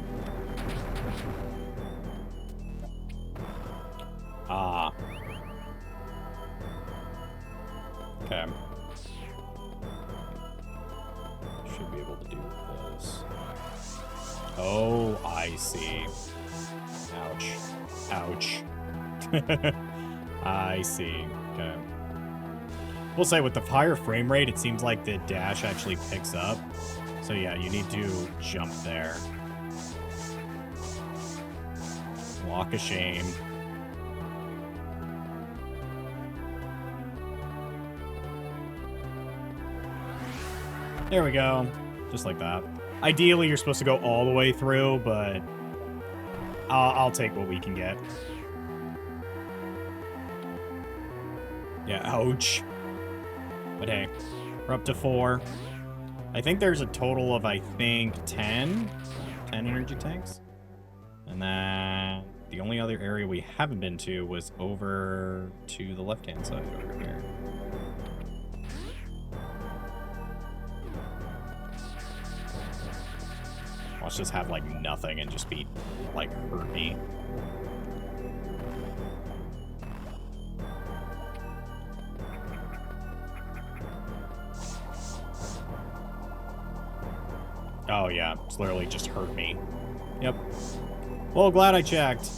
Ah. Okay. Should be able to do this. Oh, I see. Ouch. Ouch. I see. Okay. We'll say with the higher frame rate, it seems like the dash actually picks up. So yeah, you need to jump there. Walk of shame. There we go. Just like that. Ideally, you're supposed to go all the way through, but I'll take what we can get. Yeah, ouch. But hey, we're up to 4. I think there's a total of, 10 energy tanks. And then the only other area we haven't been to was over to the left-hand side over here. Watch this have, like, nothing and just be, like, hurt me. Oh, yeah. It's literally just hurt me. Yep. Well, glad I checked.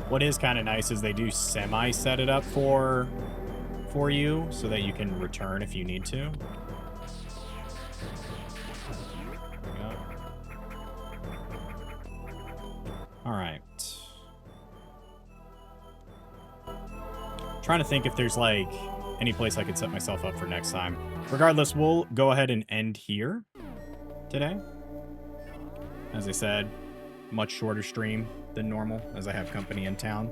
What is kind of nice is they do semi-set it up for you so that you can return if you need to. Yeah. All right. Trying to think if there's, like, any place I could set myself up for next time. Regardless, we'll go ahead and end here today. As I said, much shorter stream than normal, as I have company in town.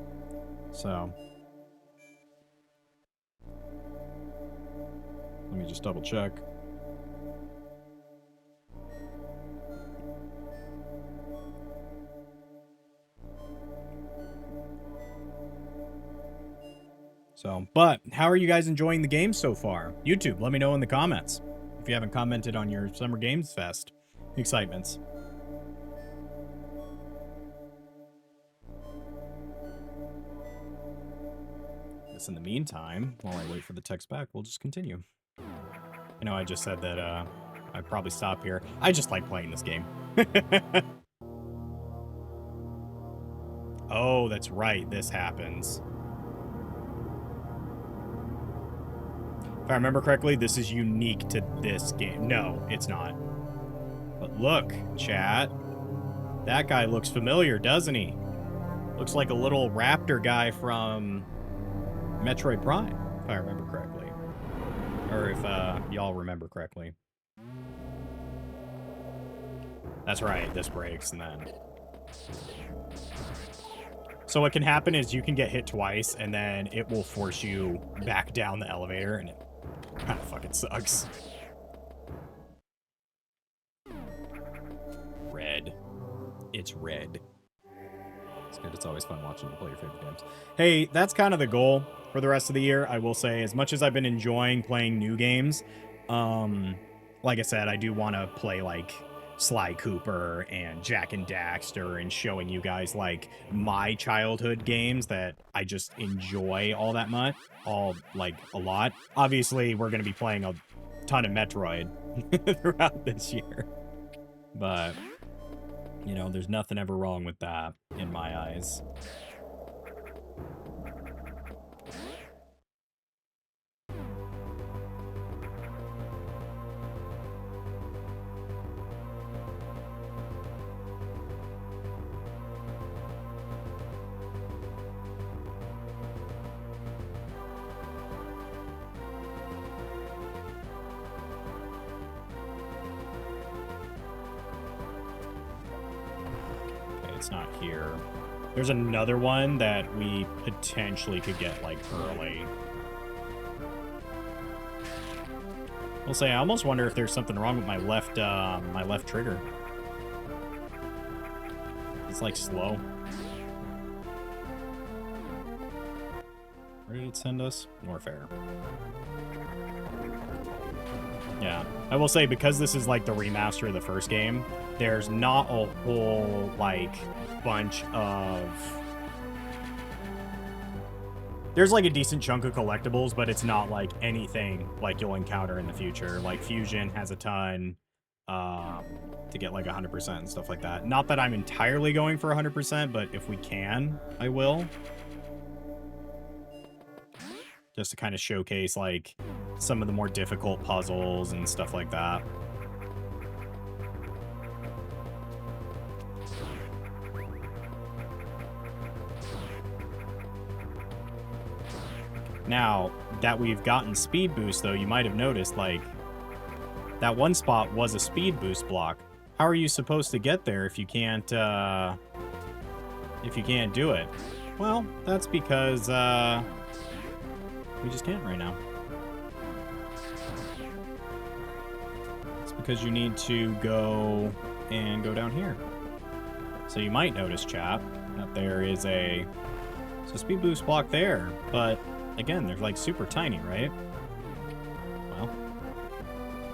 So, let me just double check. So, but how are you guys enjoying the game so far? YouTube, let me know in the comments if you haven't commented on your Summer Games Fest excitements. In the meantime, while I wait for the text back, we'll just continue. I know I just said that I'd probably stop here. I just like playing this game. Oh, that's right. This happens. If I remember correctly, this is unique to this game. No, it's not. But look, chat. That guy looks familiar, doesn't he? Looks like a little raptor guy from Metroid Prime, if I remember correctly. Or if y'all remember correctly. That's right, this breaks and then... So what can happen is you can get hit twice and then it will force you back down the elevator and it kind of fucking sucks. Red. It's red. It's good. It's always fun watching you play your favorite games. Hey, that's kind of the goal for the rest of the year. I will say, as much as I've been enjoying playing new games, like I said, I do want to play like Sly Cooper and Jack and Daxter and showing you guys like my childhood games that I just enjoy all that much, like a lot. Obviously, we're going to be playing a ton of Metroid throughout this year, but you know, there's nothing ever wrong with that in my eyes. It's not here. There's another one that we potentially could get like early. I'll say I almost wonder if there's something wrong with my left trigger. It's like slow. Where did it send us? Warfare. Yeah, I will say because this is like the remaster of the first game, there's not a whole like bunch of... There's like a decent chunk of collectibles, but it's not like anything like you'll encounter in the future. Like Fusion has a ton to get like 100% and stuff like that. Not that I'm entirely going for 100%, but if we can, I will. Just to kind of showcase like some of the more difficult puzzles and stuff like that. Now, that we've gotten speed boost, though, you might have noticed, like, that one spot was a speed boost block. How are you supposed to get there if you can't do it? Well, that's because, we just can't right now. It's because you need to go down here. So you might notice, chat, that there is a speed boost block there, but again, they're like super tiny, right? Well,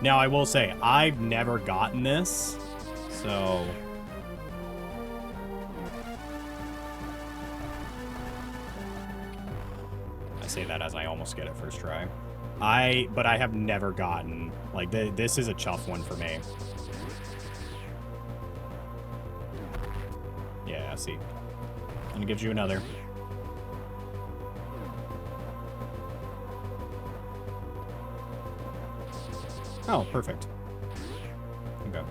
now I will say, I've never gotten this, so... I say that as I almost get it first try. But I have never gotten, like, this is a chuff one for me. Yeah, see. And it gives you another. Oh, perfect. Okay.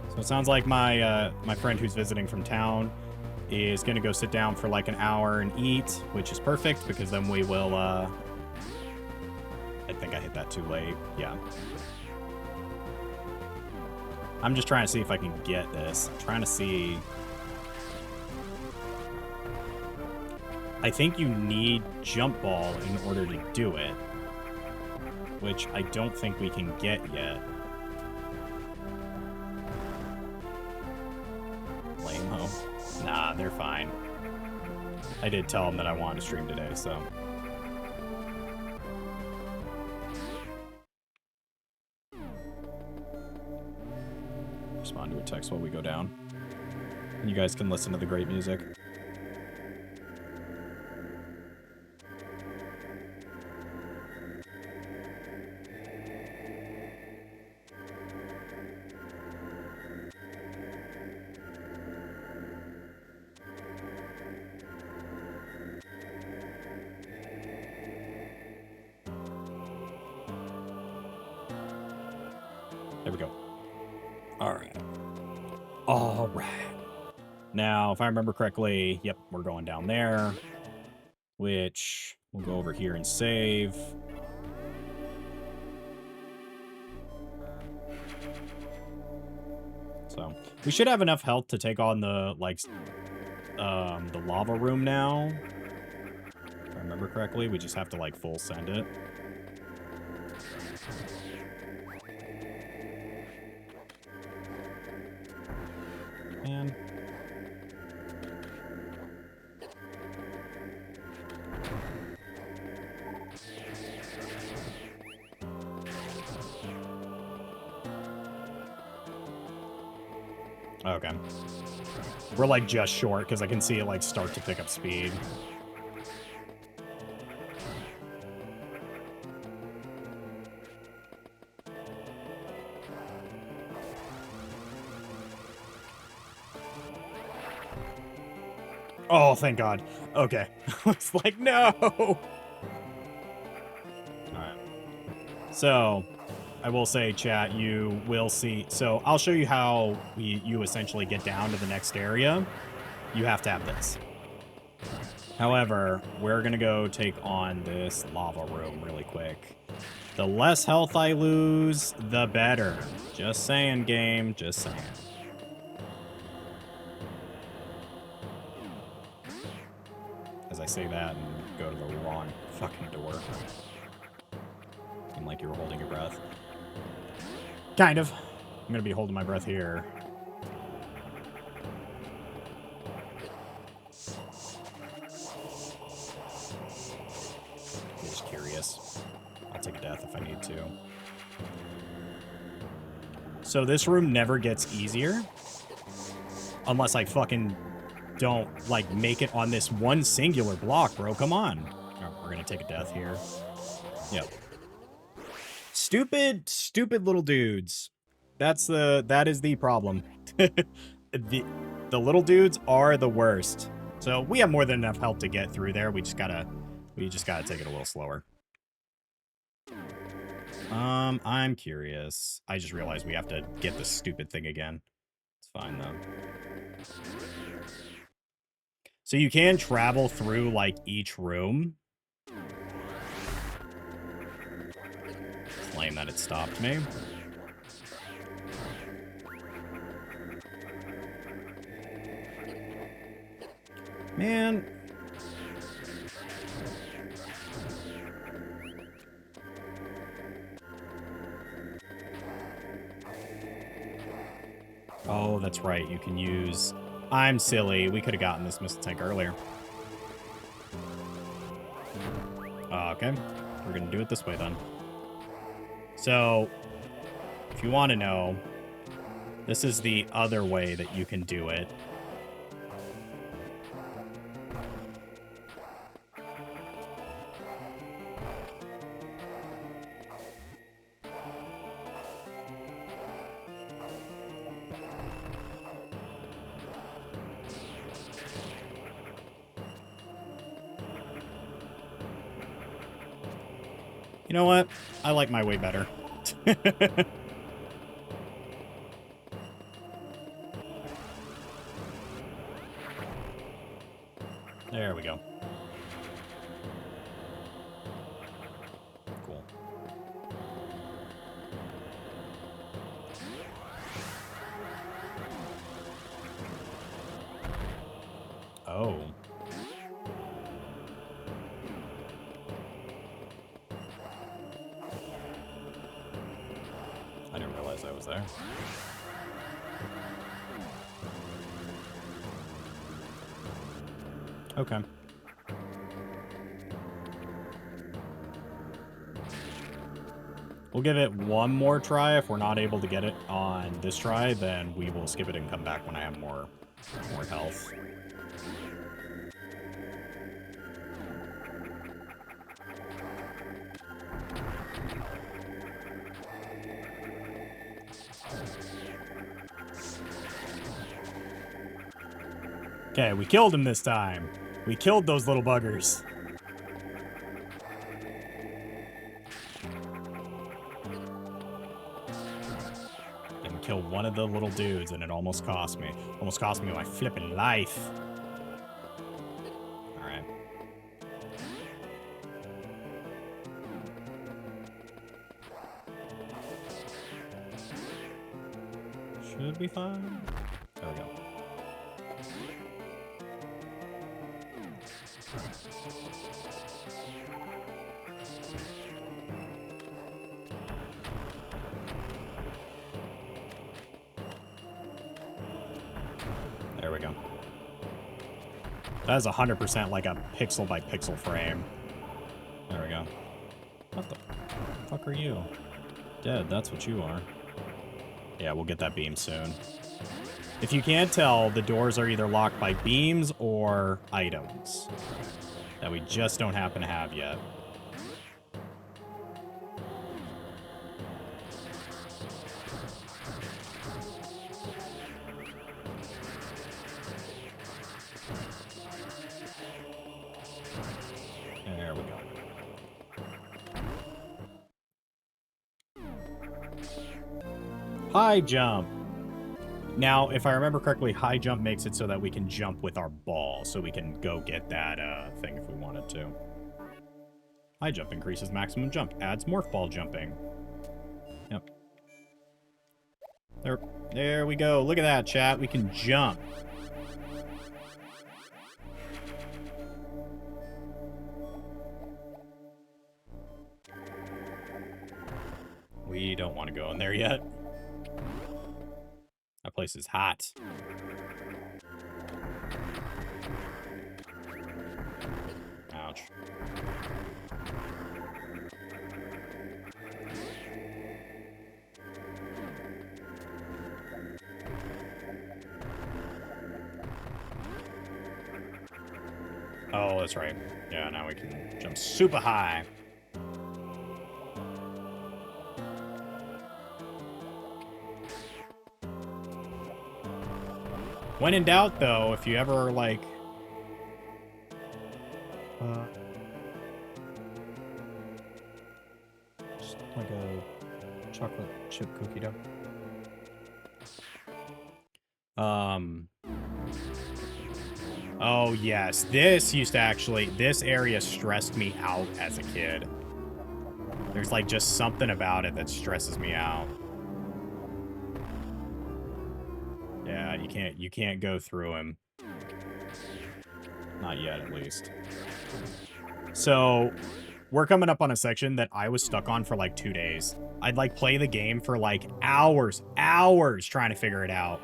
So it sounds like my my friend who's visiting from town is going to go sit down for like an hour and eat, which is perfect because then we will, I think I hit that too late. Yeah. I'm just trying to see if I can get this. I'm trying to see... I think you need jump ball in order to do it, which I don't think we can get yet. Lame-ho. Nah, they're fine. I did tell them that I wanted to stream today, so... Respond to a text while we go down. And you guys can listen to the great music. There we go. Alright. Alright. Now, if I remember correctly, yep, we're going down there. Which, we'll go over here and save. So, we should have enough health to take on the, like, the lava room now. If I remember correctly, we just have to, like, full send it. Man. Okay. We're like just short because I can see it like start to pick up speed. Oh, thank God. Okay. It's like, no! Alright. So, I will say, chat, you will see... So, I'll show you how you essentially get down to the next area. You have to have this. However, we're going to go take on this lava room really quick. The less health I lose, the better. Just saying, game. Just saying. As I say that and go to the wrong fucking door. Seemed like you were holding your breath. Kind of. I'm gonna be holding my breath here. I'm just curious. I'll take a death if I need to. So this room never gets easier. Unless I fucking don't, like, make it on this one singular block, bro. Come on. Oh, we're gonna take a death here. Yep. Stupid little dudes. That is the problem. the little dudes are the worst. So we have more than enough help to get through there. We just gotta take it a little slower. I'm curious. I just realized we have to get this stupid thing again. It's fine though. So you can travel through, like, each room. lame that it stopped me. Man. Oh, that's right. You can use... I'm silly. We could have gotten this missile tank earlier. Okay. We're going to do it this way, then. So, if you want to know, this is the other way that you can do it. You know what? I like my way better. There we go. Cool. Oh. I didn't realize I was there. Okay. We'll give it one more try. If we're not able to get it on this try, then we will skip it and come back when I have more health. Okay, we killed him this time. We killed those little buggers. Didn't kill one of the little dudes, and it almost cost me. Almost cost me my flipping life. Alright. Should be fine. There we go. There we go. That is 100% like a pixel by pixel frame. There we go. What the fuck are you? Dead, that's what you are. Yeah, we'll get that beam soon. If you can't tell, the doors are either locked by beams or items that we just don't happen to have yet. There we go. High jump. Now, if I remember correctly, high jump makes it so that we can jump with our ball, so we can go get that thing if we wanted to. High jump increases maximum jump, adds morph ball jumping. Yep. There we go. Look at that, chat. We can jump. We don't want to go in there yet. That place is hot. Ouch. Oh, that's right. Yeah, now we can jump super high. When in doubt, though, if you ever, like... just like a chocolate chip cookie dough. Oh, yes. This used to actually... This area stressed me out as a kid. There's like just something about it that stresses me out. Yeah, you can't go through him. Not yet, at least. So, we're coming up on a section that I was stuck on for like 2 days. I'd like play the game for like hours trying to figure it out.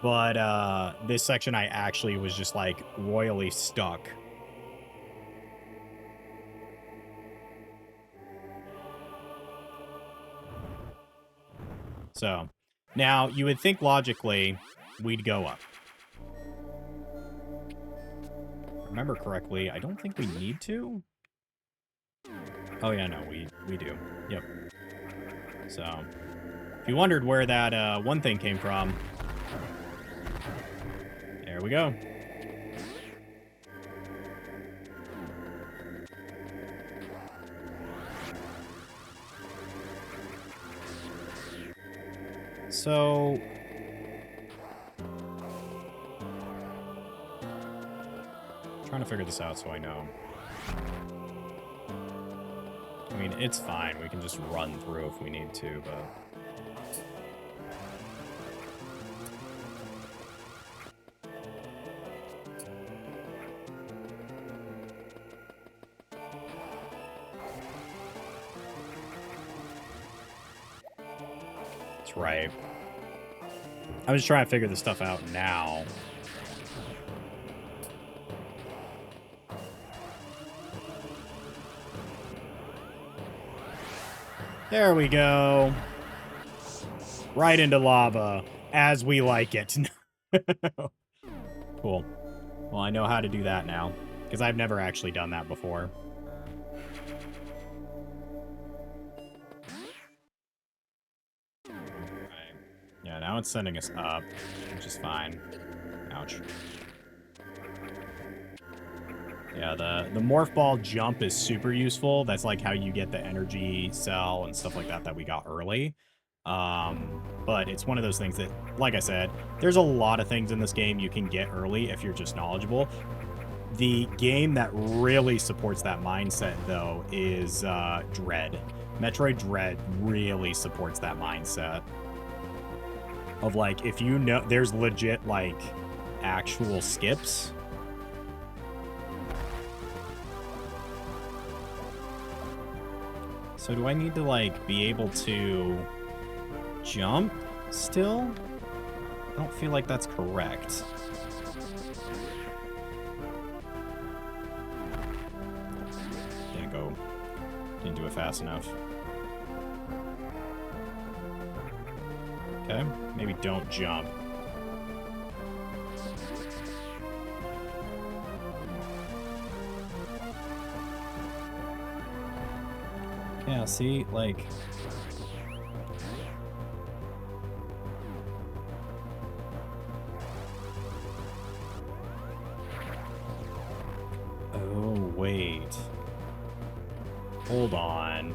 But this section I actually was just like royally stuck. So, now you would think logically we'd go up. Remember correctly, I don't think we need to. Oh yeah, no, we do. Yep. So, if you wondered where that one thing came from, there we go. So, trying to figure this out so I know. I mean, it's fine. We can just run through if we need to, but... That's right. I was trying to figure this stuff out now. There we go. Right into lava, as we like it. Cool. Well, I know how to do that now, because I've never actually done that before. Right. Yeah, now it's sending us up, which is fine. Ouch. Yeah, the morph ball jump is super useful. That's like how you get the energy cell and stuff like that that we got early. But it's one of those things that, like I said, there's a lot of things in this game you can get early if you're just knowledgeable. The game that really supports that mindset, though, is Dread. Metroid Dread really supports that mindset. Of, like, if you know, there's legit, like, actual skips. So do I need to, like, be able to jump still? I don't feel like that's correct. Didn't do it fast enough. Okay, maybe don't jump. Yeah, see, like... Oh, wait. Hold on.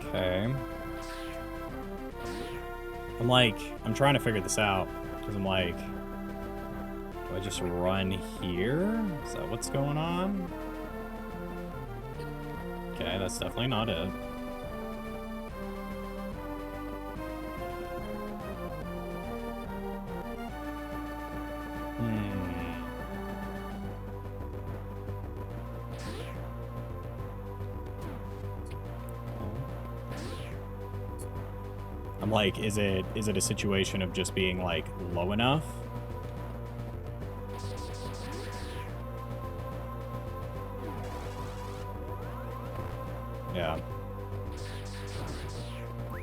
Okay. I'm trying to figure this out, because I'm like, do I just run here? Is that what's going on? Okay, that's definitely not it. I'm like, is it a situation of just being, like, low enough? Yeah.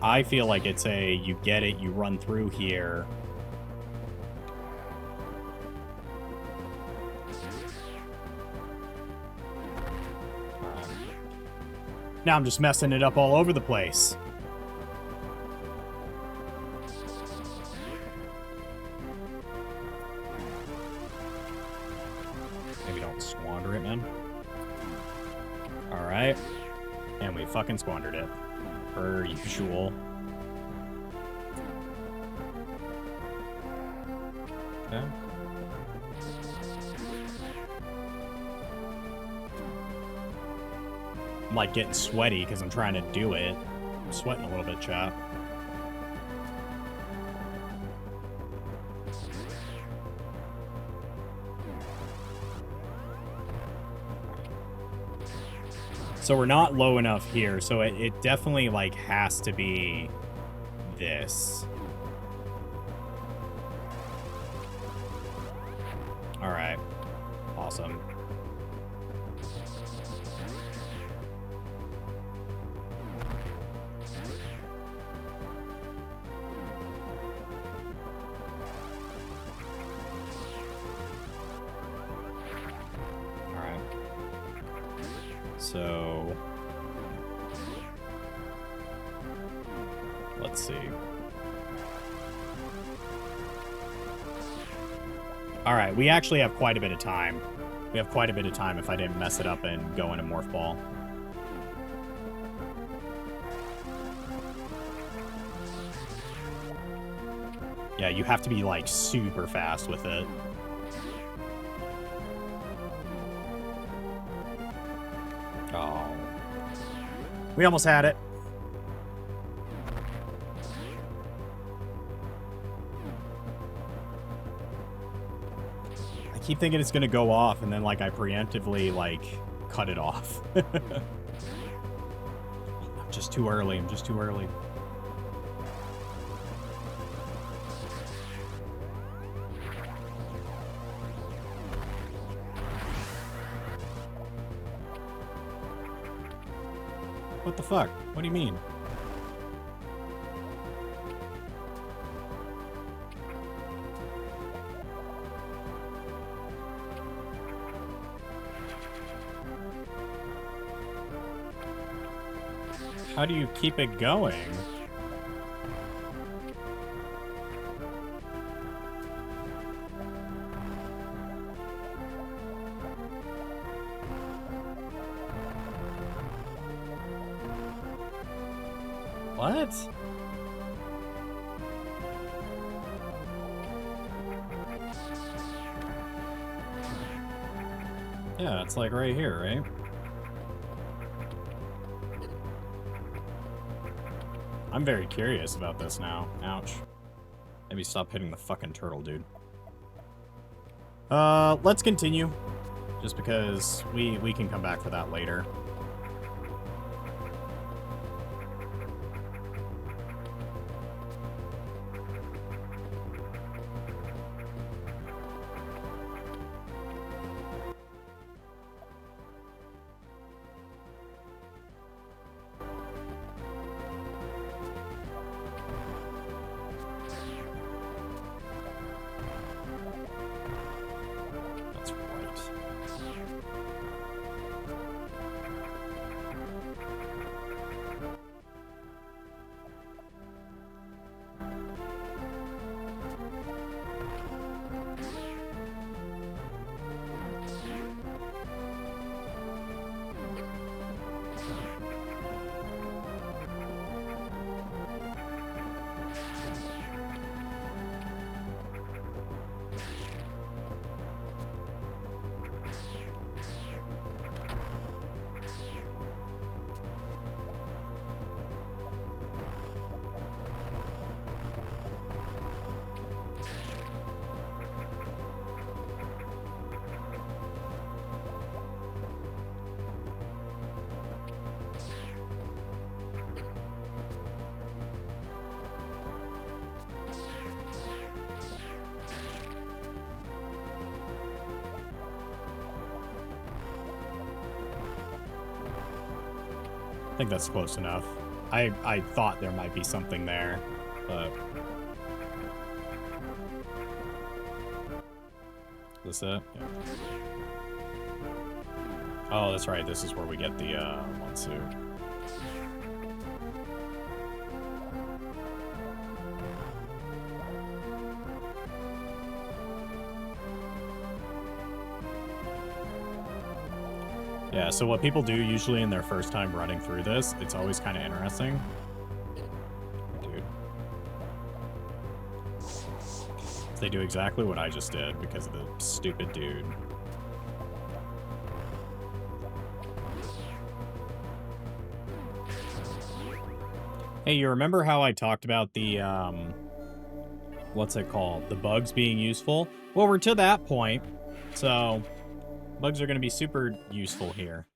I feel like it's a, you get it, you run through here. Now I'm just messing it up all over the place. Maybe don't squander it, man. Alright. And we fucking squandered it. Per usual. Okay. I'm like getting sweaty because I'm trying to do it. I'm sweating a little bit, chat. So we're not low enough here, so it definitely, like, has to be this. Alright. Awesome. So let's see. All right, we actually have quite a bit of time. We have quite a bit of time if I didn't mess it up and go into Morph Ball. Yeah, you have to be, like, super fast with it. Oh. We almost had it. I keep thinking it's gonna go off, and then, like, I preemptively, like, cut it off. I'm just too early. I'm just too early. What the fuck? What do you mean? How do you keep it going? What? Yeah, it's like right here, right? I'm very curious about this now. Ouch. Maybe stop hitting the fucking turtle, dude. Let's continue. Just because we can come back for that later. I think that's close enough. I thought there might be something there, but... Is this it? Yeah. Oh, that's right. This is where we get the one suit. Yeah, so what people do usually in their first time running through this, it's always kind of interesting. Dude. They do exactly what I just did because of the stupid dude. Hey, you remember how I talked about the, what's it called? The bugs being useful? Well, we're to that point, so bugs are going to be super useful here.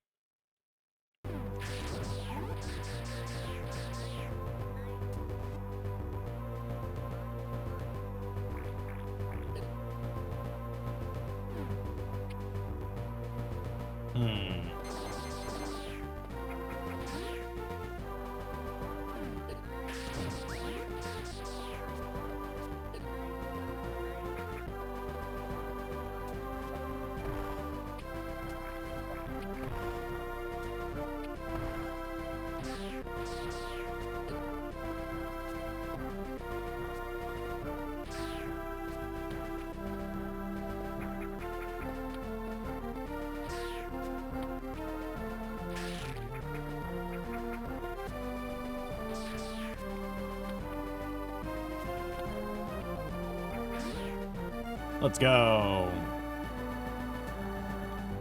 Let's go.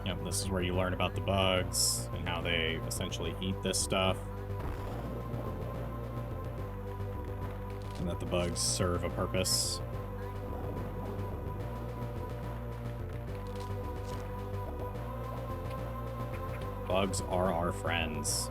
Yep, this is where you learn about the bugs and how they essentially eat this stuff. And that the bugs serve a purpose. Bugs are our friends.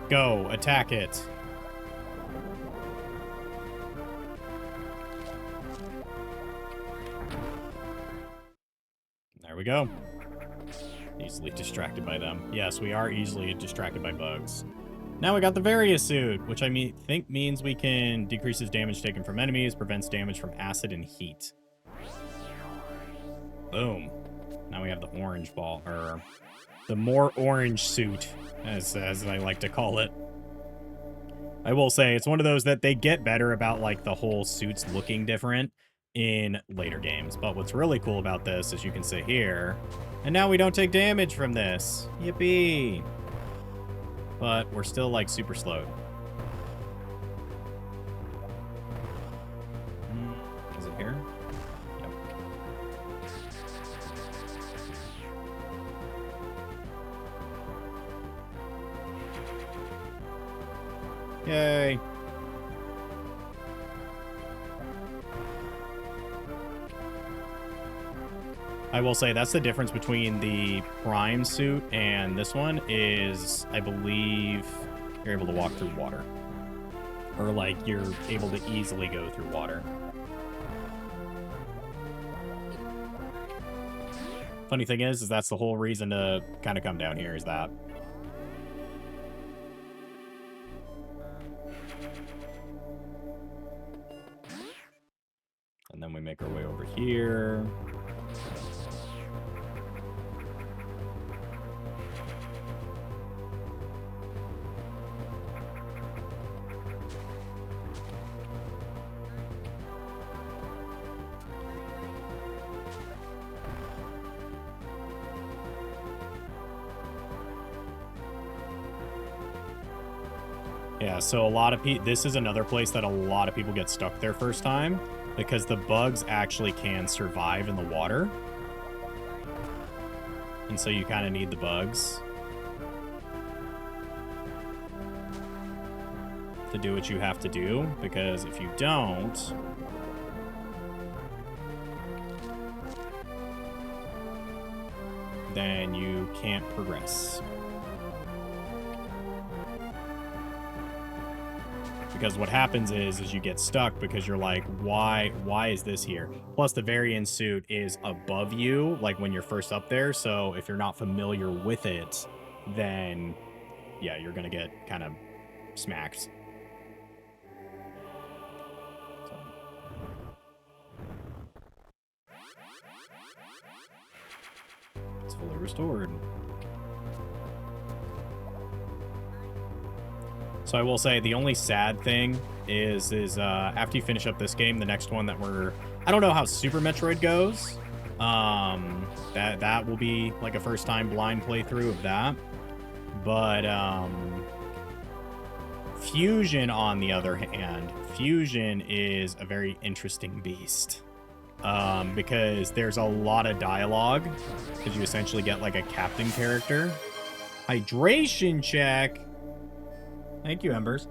Go, attack it. There we go. Easily distracted by them. Yes, we are easily distracted by bugs. Now we got the Various suit, which I think means we can decreases damage taken from enemies, prevents damage from acid and heat. Boom. Now we have the orange ball, or the more orange suit, as I like to call it. I will say, it's one of those that they get better about, like, the whole suits looking different in later games. But what's really cool about this is you can sit here, and now we don't take damage from this. Yippee! But we're still, like, super slowed. Is it here? Yep. Yay! I will say that's the difference between the Prime suit and this one is, I believe, you're able to walk through water. Or, like, you're able to easily go through water. Funny thing is that's the whole reason to kind of come down here is that. And then we make our way over here. Yeah, so a lot of people, this is another place that a lot of people get stuck their first time because the bugs actually can survive in the water. And so you kind of need the bugs to do what you have to do, because if you don't, then you can't progress. Because what happens is you get stuck because you're like, why is this here? Plus the variant suit is above you, like when you're first up there. So if you're not familiar with it, then yeah, you're gonna get kind of smacked. So. fully restored. So I will say the only sad thing is after you finish up this game, the next one that I don't know how Super Metroid goes. That will be like a first time blind playthrough of that. But Fusion, on the other hand, Fusion is a very interesting beast. Because there's a lot of dialogue, because you essentially get like a captain character. Hydration check. Thank you, Embers.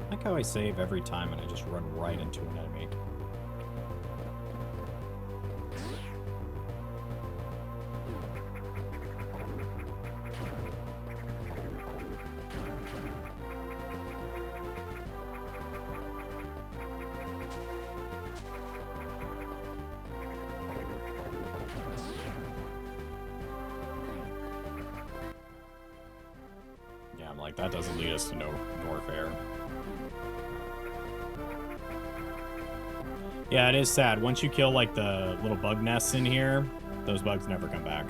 I like how I save every time and I just run right into an enemy. Yeah, I'm like, that doesn't lead us to no Norfair. Yeah, it is sad. Once you kill, like, the little bug nests in here, those bugs never come back.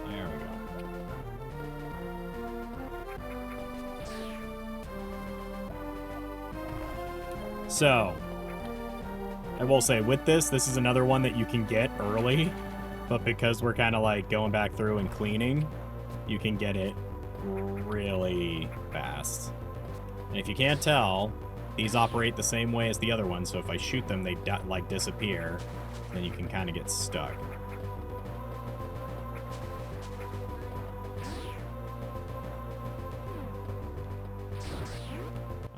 There we go. So, I will say, with this is another one that you can get early, but because we're kind of, like, going back through and cleaning, you can get it really fast. And if you can't tell, these operate the same way as the other ones, so if I shoot them, they like disappear, then you can kind of get stuck.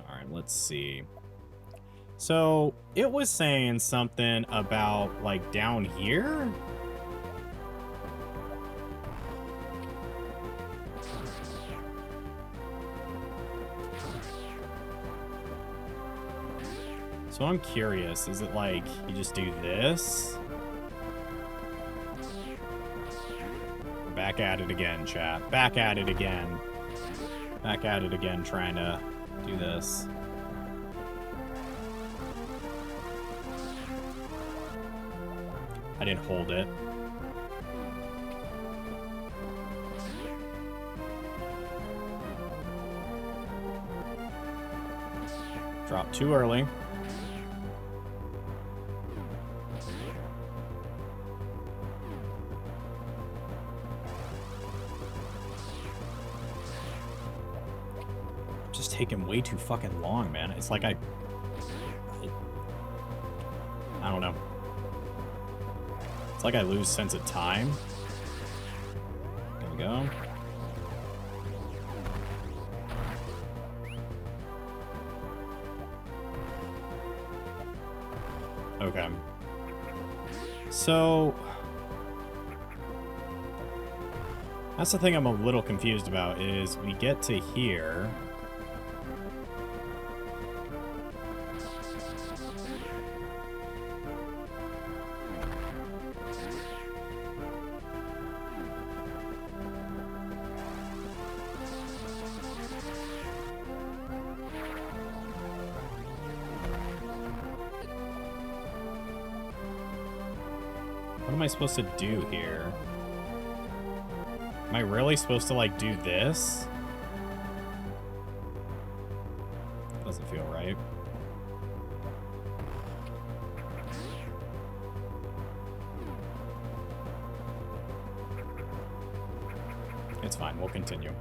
Alright, let's see. So, it was saying something about, like, down here? So I'm curious, is it like you just do this? We're back at it again, chat. Back at it again. Back at it again, trying to do this. I didn't hold it. Dropped too early. Just taking way too fucking long, man. It's like I don't know. It's like I lose sense of time. There we go. Okay. So that's the thing I'm a little confused about is we get to here. What am I supposed to do here? Am I really supposed to, like, do this? Doesn't feel right. It's fine, we'll continue.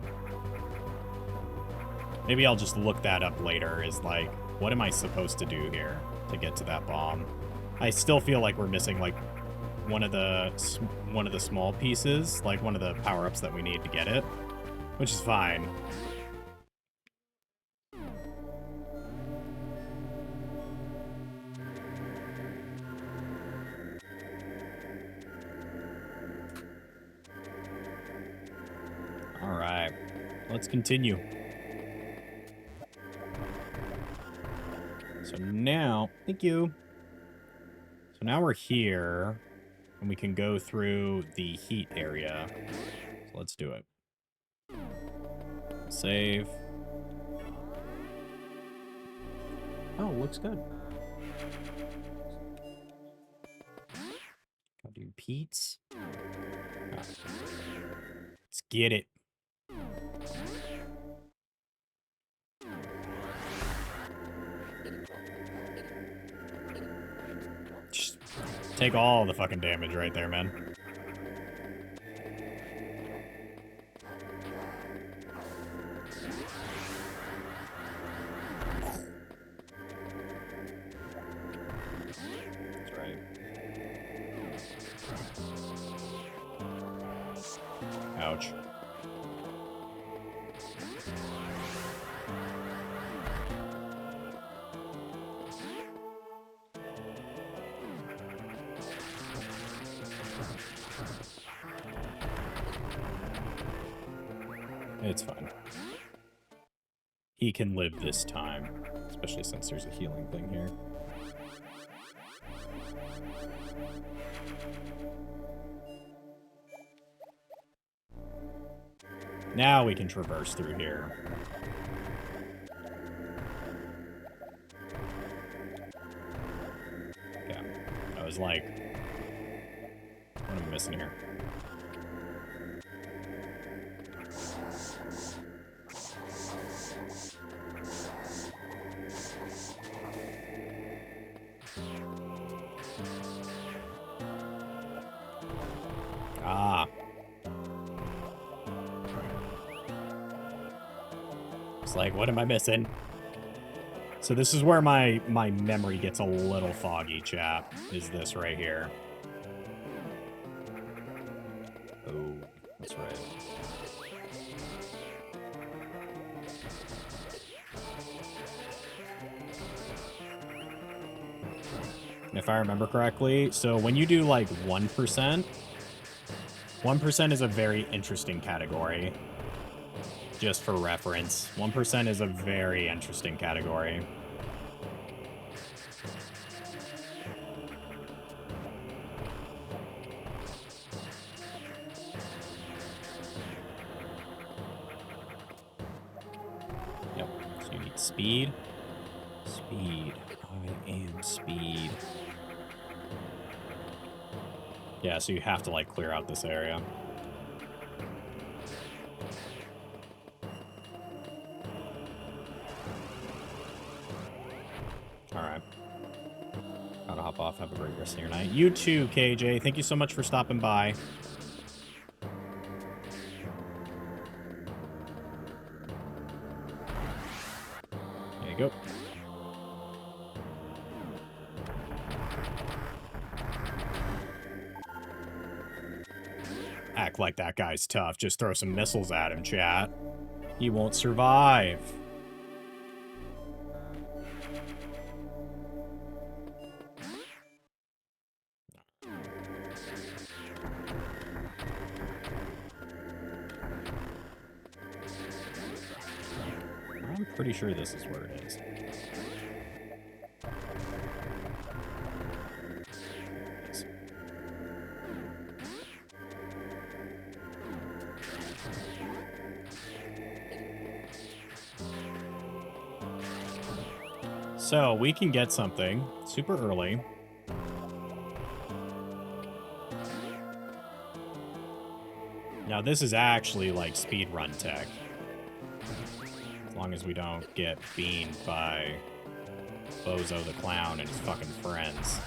Maybe I'll just look that up later, is like, what am I supposed to do here to get to that bomb? I still feel like we're missing, like, one of the small pieces, like one of the power-ups that we need to get it, which is fine. All right, let's continue. So now, thank you. So now we're here. And we can go through the heat area. So let's do it. Save. Oh, looks good. I'll do Pete's. Oh. Let's get it. Just take all the fucking damage right there, man. That's right. Ouch. It's fine. He can live this time, especially since there's a healing thing here. Now we can traverse through here. Okay. I was like, what am I missing here? Ah. It's like, what am I missing? So this is where my memory gets a little foggy, chat, is this right here. Oh, that's right. And if I remember correctly, so when you do like 1%, 1% is a very interesting category. Just for reference, 1% is a very interesting category. Yep, so you need speed. Speed. I am speed. Yeah, so you have to, like, clear out this area. Alright. Gotta hop off. Have a great rest of your night. You too, KJ. Thank you so much for stopping by. There you go. Act like that guy's tough. Just throw some missiles at him, chat. He won't survive. I'm pretty sure this is where it is. So, we can get something super early. Now, this is actually like speedrun tech. As long as we don't get beamed by Bozo the Clown and his fucking friends.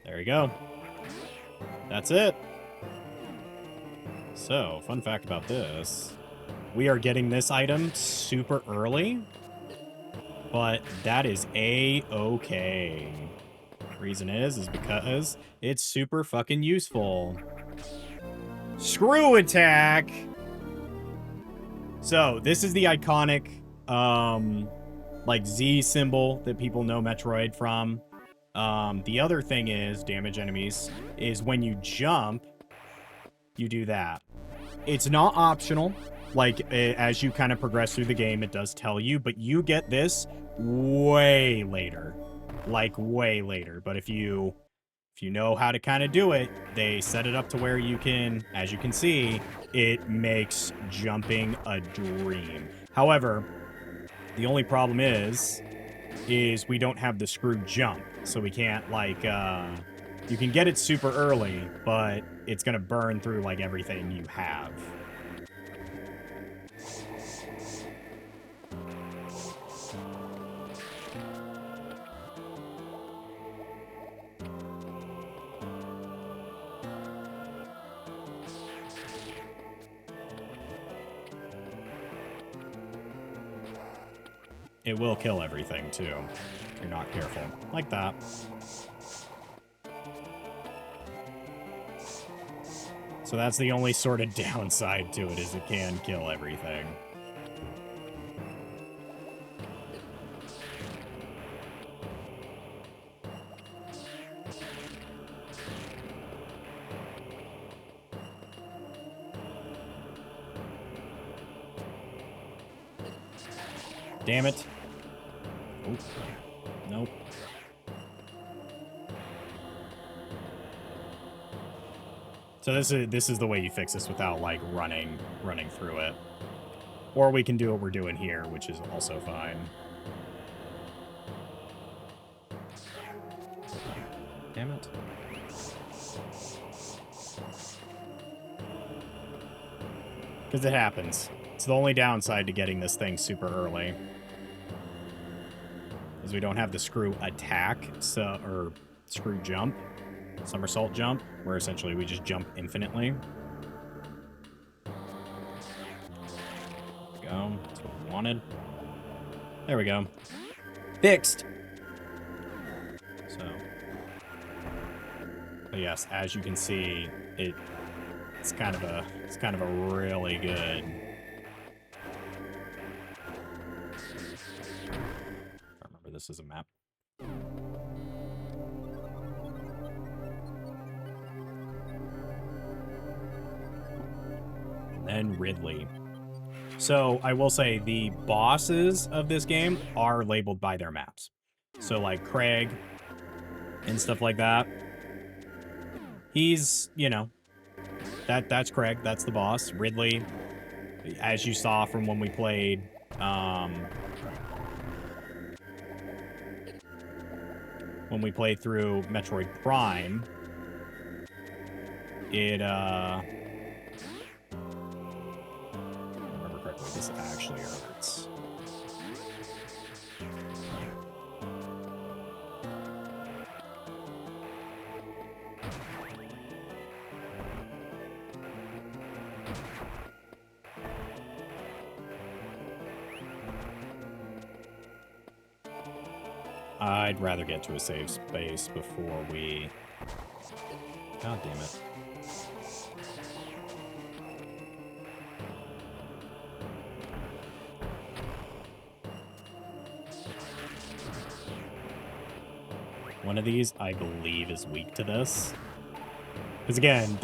There we go. That's it. So, fun fact about this. We are getting this item super early, but that is A-okay. Reason is because it's super fucking useful. Screw attack! So, this is the iconic, like, Z symbol that people know Metroid from. The other thing is, damage enemies, is when you jump, you do that. It's not optional. Like, as you kind of progress through the game, it does tell you, but you get this way later. like way later. But if you know how to kind of do it, they set it up to where you can, as you can see, it makes jumping a dream. However, the only problem is we don't have the screwed jump. So we can't, like, you can get it super early, but it's going to burn through, like, everything you have. It will kill everything, too, if you're not careful. Like that. So that's the only sort of downside to it, is it can kill everything. Damn it. Oh, nope. So this is the way you fix this without, like, running through it. Or we can do what we're doing here, which is also fine. Damn it. Because it happens. It's the only downside to getting this thing super early. Is we don't have the screw attack, or screw jump, somersault jump, where essentially we just jump infinitely. There we go. That's what we wanted. There we go. Fixed. So, but yes, as you can see, it's kind of a really good. I remember this is a map. And then Ridley. So I will say the bosses of this game are labeled by their maps. So like Kraid and stuff like that. He's, you know, that's Kraid, that's the boss. Ridley, as you saw from when we played through Metroid Prime, it this actually hurts. I'd rather get to a safe space before we... God damn it. One of these, I believe, is weak to this. Because again,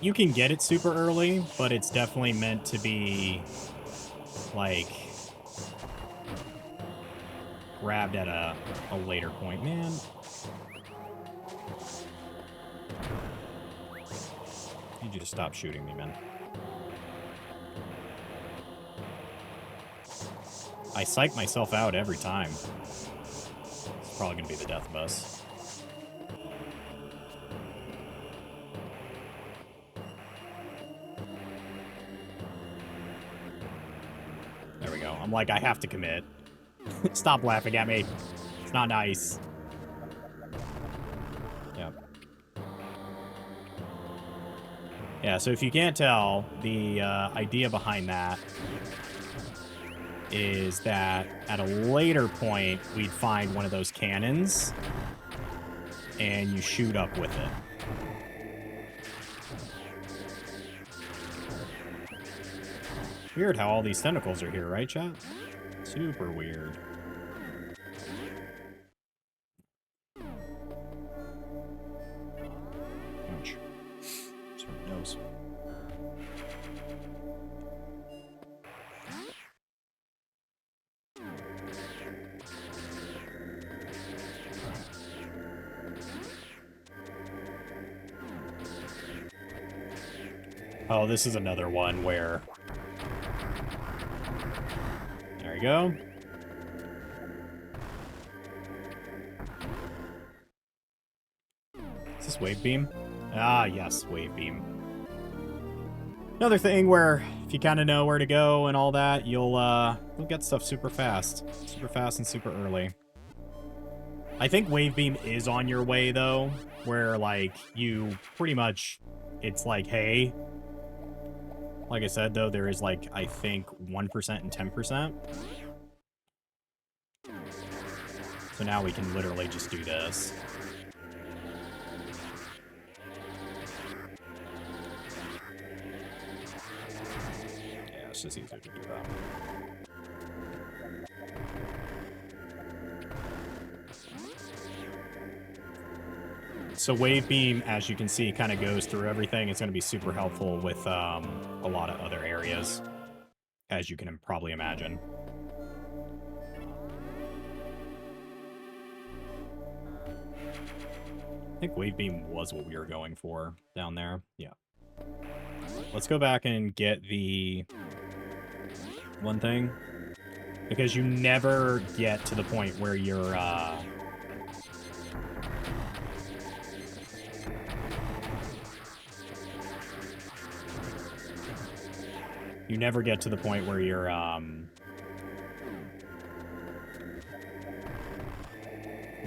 you can get it super early, but it's definitely meant to be, like, grabbed at a later point. Man. I need you to stop shooting me, man. I psych myself out every time. It's probably going to be the death of us. There we go. I'm like, I have to commit. Stop laughing at me. It's not nice. Yep. Yeah, so if you can't tell, the idea behind that is that at a later point, we'd find one of those cannons, and you shoot up with it. Weird how all these tentacles are here, right, chat? Super weird. Ouch. Sort of nose. Oh, this is another one where... There we go. Is this Wave Beam? Ah, yes, Wave Beam. Another thing where if you kind of know where to go and all that, you'll get stuff super fast. Super fast and super early. I think Wave Beam is on your way, though, where, like, you pretty much... It's like, hey... Like I said, though, there is, like, I think 1% and 10%. So now we can literally just do this. Yeah, it's just easier to do that. So Wave Beam, as you can see, kind of goes through everything. It's going to be super helpful with a lot of other areas, as you can probably imagine. I think Wave Beam was what we were going for down there. Yeah. Let's go back and get the one thing. Because you never get to the point where you're... You never get to the point where you're, I'm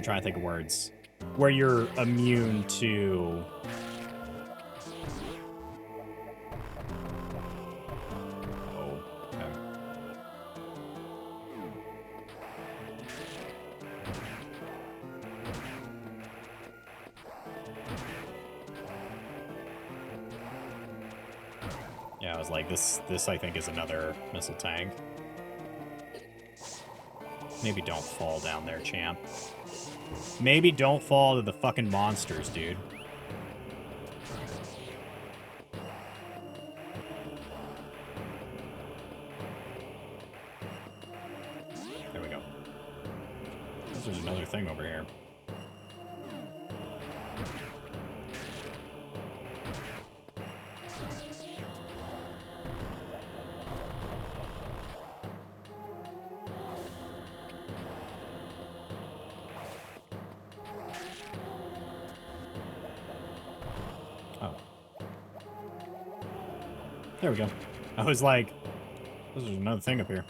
trying to think of words. Where you're immune to... Oh, okay. Yeah, I was like, this I think is another missile tank. Maybe don't fall down there, champ. Maybe don't fall to the fucking monsters, dude. There we go. There's another thing over here. Oh. There we go. I was like, there's another thing up here.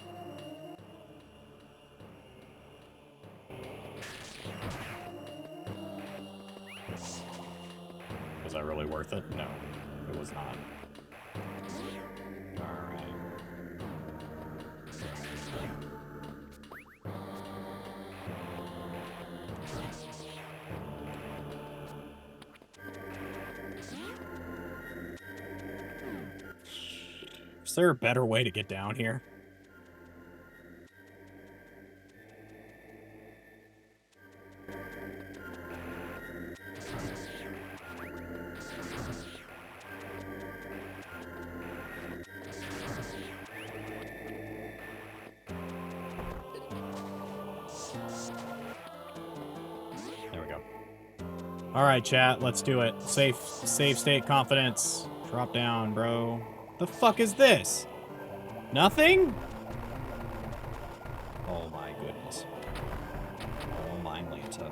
Was that really worth it? No, it was not. Alright. Is there a better way to get down here? All right, chat, let's do it. Safe state confidence. Drop down, bro. The fuck is this? Nothing? Oh my goodness. Oh my Lanta.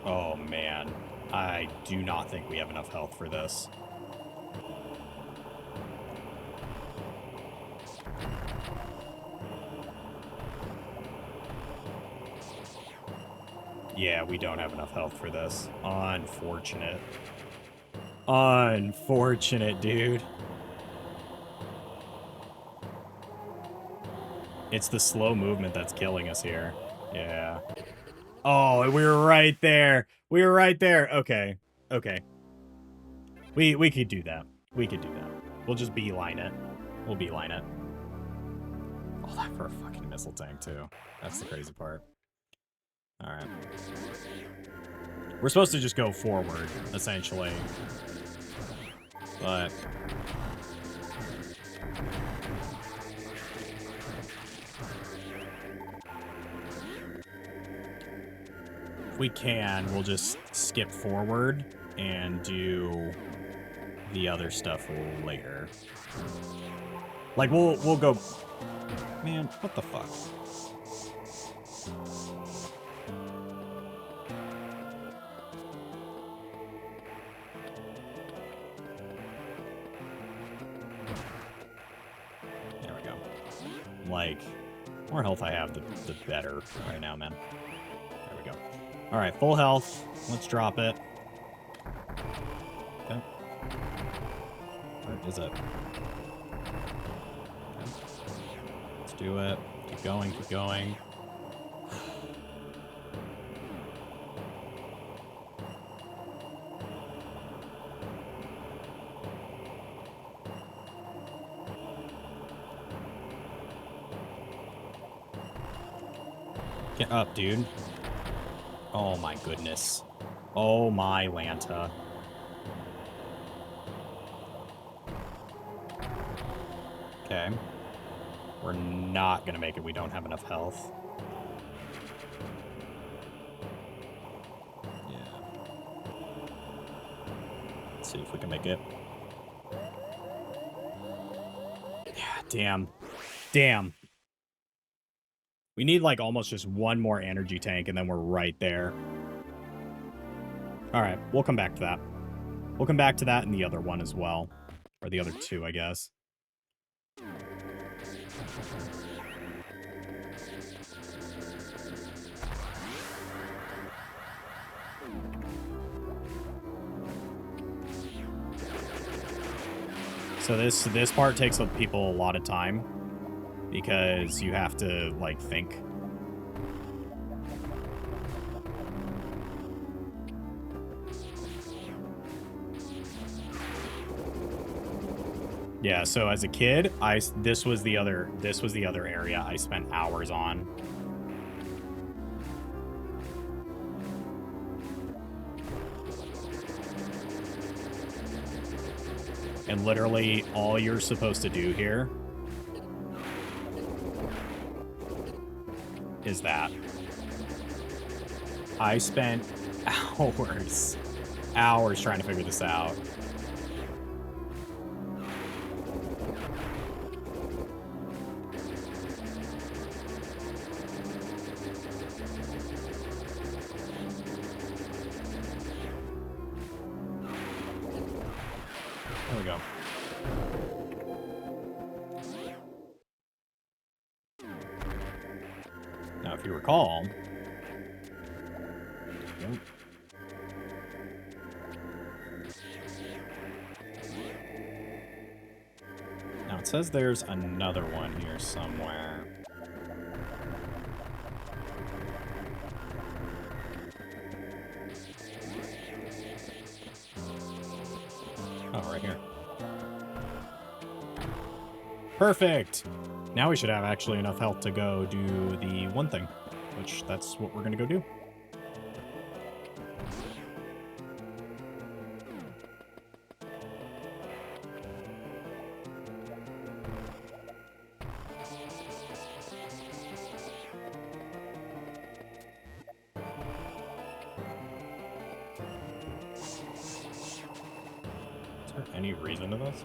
Oh man. I do not think we have enough health for this. Yeah, we don't have enough health for this. Unfortunate. Unfortunate, dude. It's the slow movement that's killing us here. Yeah. Oh, we were right there. We were right there. Okay. Okay. We could do that. We could do that. We'll just beeline it. We'll beeline it. All that for a fucking missile tank, too. That's the crazy part. Alright. We're supposed to just go forward, essentially. But... we can, we'll just skip forward and do the other stuff later. Like, we'll go... Man, what the fuck? There we go. Like, the more health I have, the better right now, man. There we go. Alright, full health. Let's drop it. Okay. Where is it? Okay. Let's do it. Keep going, keep going. Get up, dude. Oh my goodness. Oh my Lanta. Okay. We're not gonna make it. We don't have enough health. Yeah. Let's see if we can make it. Yeah, damn. Damn. We need, like, almost just one more energy tank, and then we're right there. Alright, we'll come back to that. We'll come back to that and the other one as well. Or the other two, I guess. So this part takes people a lot of time. Because you have to, like, think. Yeah, so as a kid, this was the other area I spent hours on. And literally all you're supposed to do here is that. I spent hours trying to figure this out. There we go. Now, if you recall... Now, it says there's another one here somewhere. Oh, right here. Perfect! Now we should have actually enough health to go do the one thing, which that's what we're gonna go do. Is there any reason to this?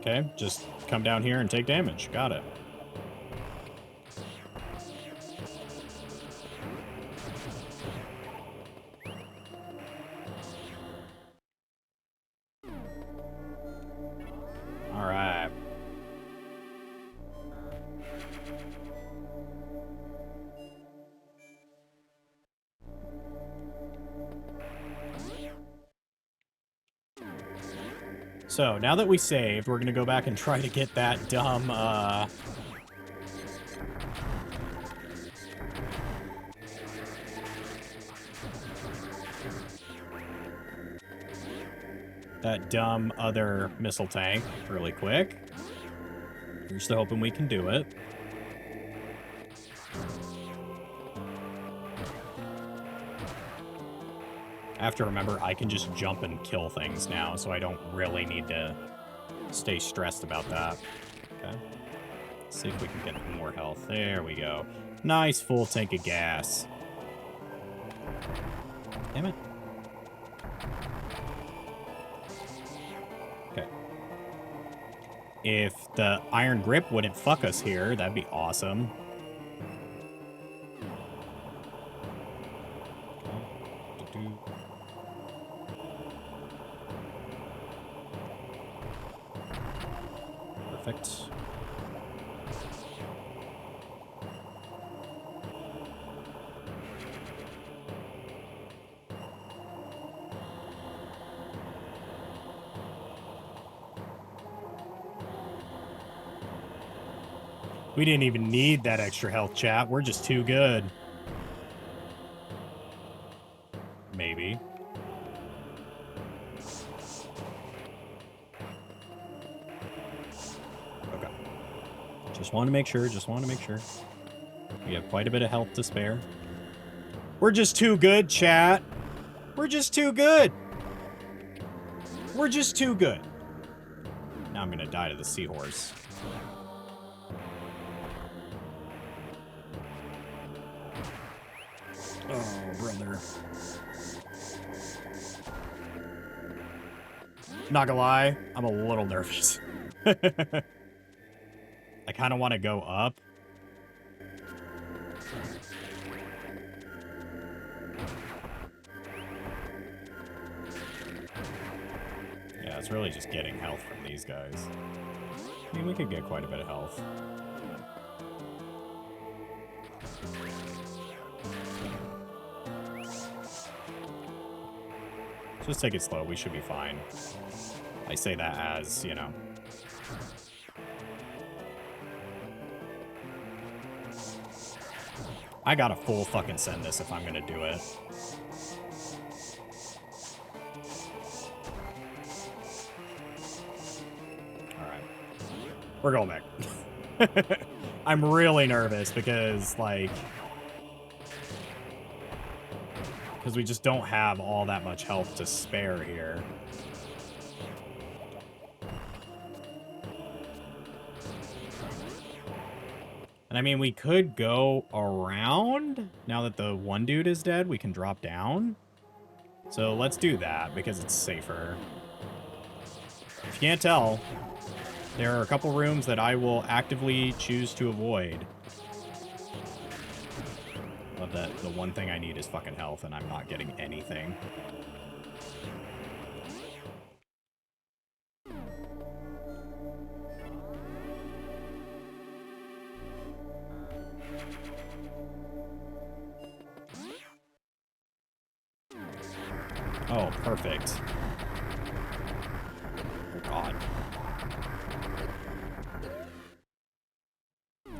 Okay, just come down here and take damage. Got it. All right. So, now that we saved, we're gonna go back and try to get that dumb, that dumb other missile tank really quick. We're still hoping we can do it. I have to remember I can just jump and kill things now, so I don't really need to stay stressed about that. Okay. Let's see if we can get more health. There we go. Nice full tank of gas. Damn it. Okay. If the iron grip wouldn't fuck us here, that'd be awesome. Perfect. We didn't even need that extra health, chat. We're just too good. Maybe. Okay. Just want to make sure. Just want to make sure. We have quite a bit of health to spare. We're just too good, chat. We're just too good. We're just too good. Now I'm going to die to the seahorse. Oh, brother. Not gonna lie, I'm a little nervous. I kind of want to go up. Yeah, it's really just getting health from these guys. I mean, we could get quite a bit of health. Just take it slow. We should be fine. I say that as, you know. I gotta full fucking send this if I'm gonna do it. Alright. We're going back. I'm really nervous because, like... Because we just don't have all that much health to spare here. And I mean, we could go around. Now that the one dude is dead, we can drop down. So let's do that because it's safer. If you can't tell, there are a couple rooms that I will actively choose to avoid. Love that the one thing I need is fucking health, and I'm not getting anything. Oh, perfect. Oh, God.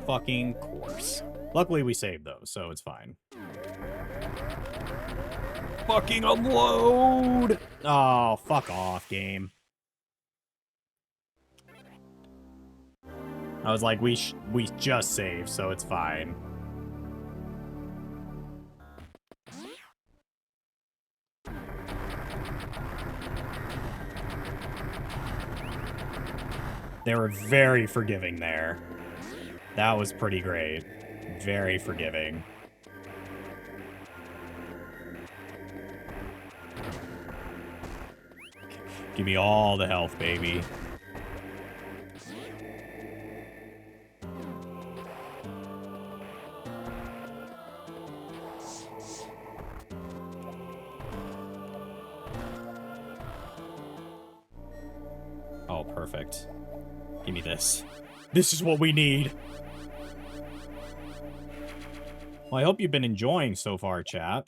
Fucking course. Luckily, we saved those, so it's fine. Fucking unload! Oh, fuck off, game. I was like, we just saved, so it's fine. They were very forgiving there. That was pretty great. Very forgiving. Give me all the health, baby. Oh, perfect. Give me this. This is what we need. Well, I hope you've been enjoying so far, chat.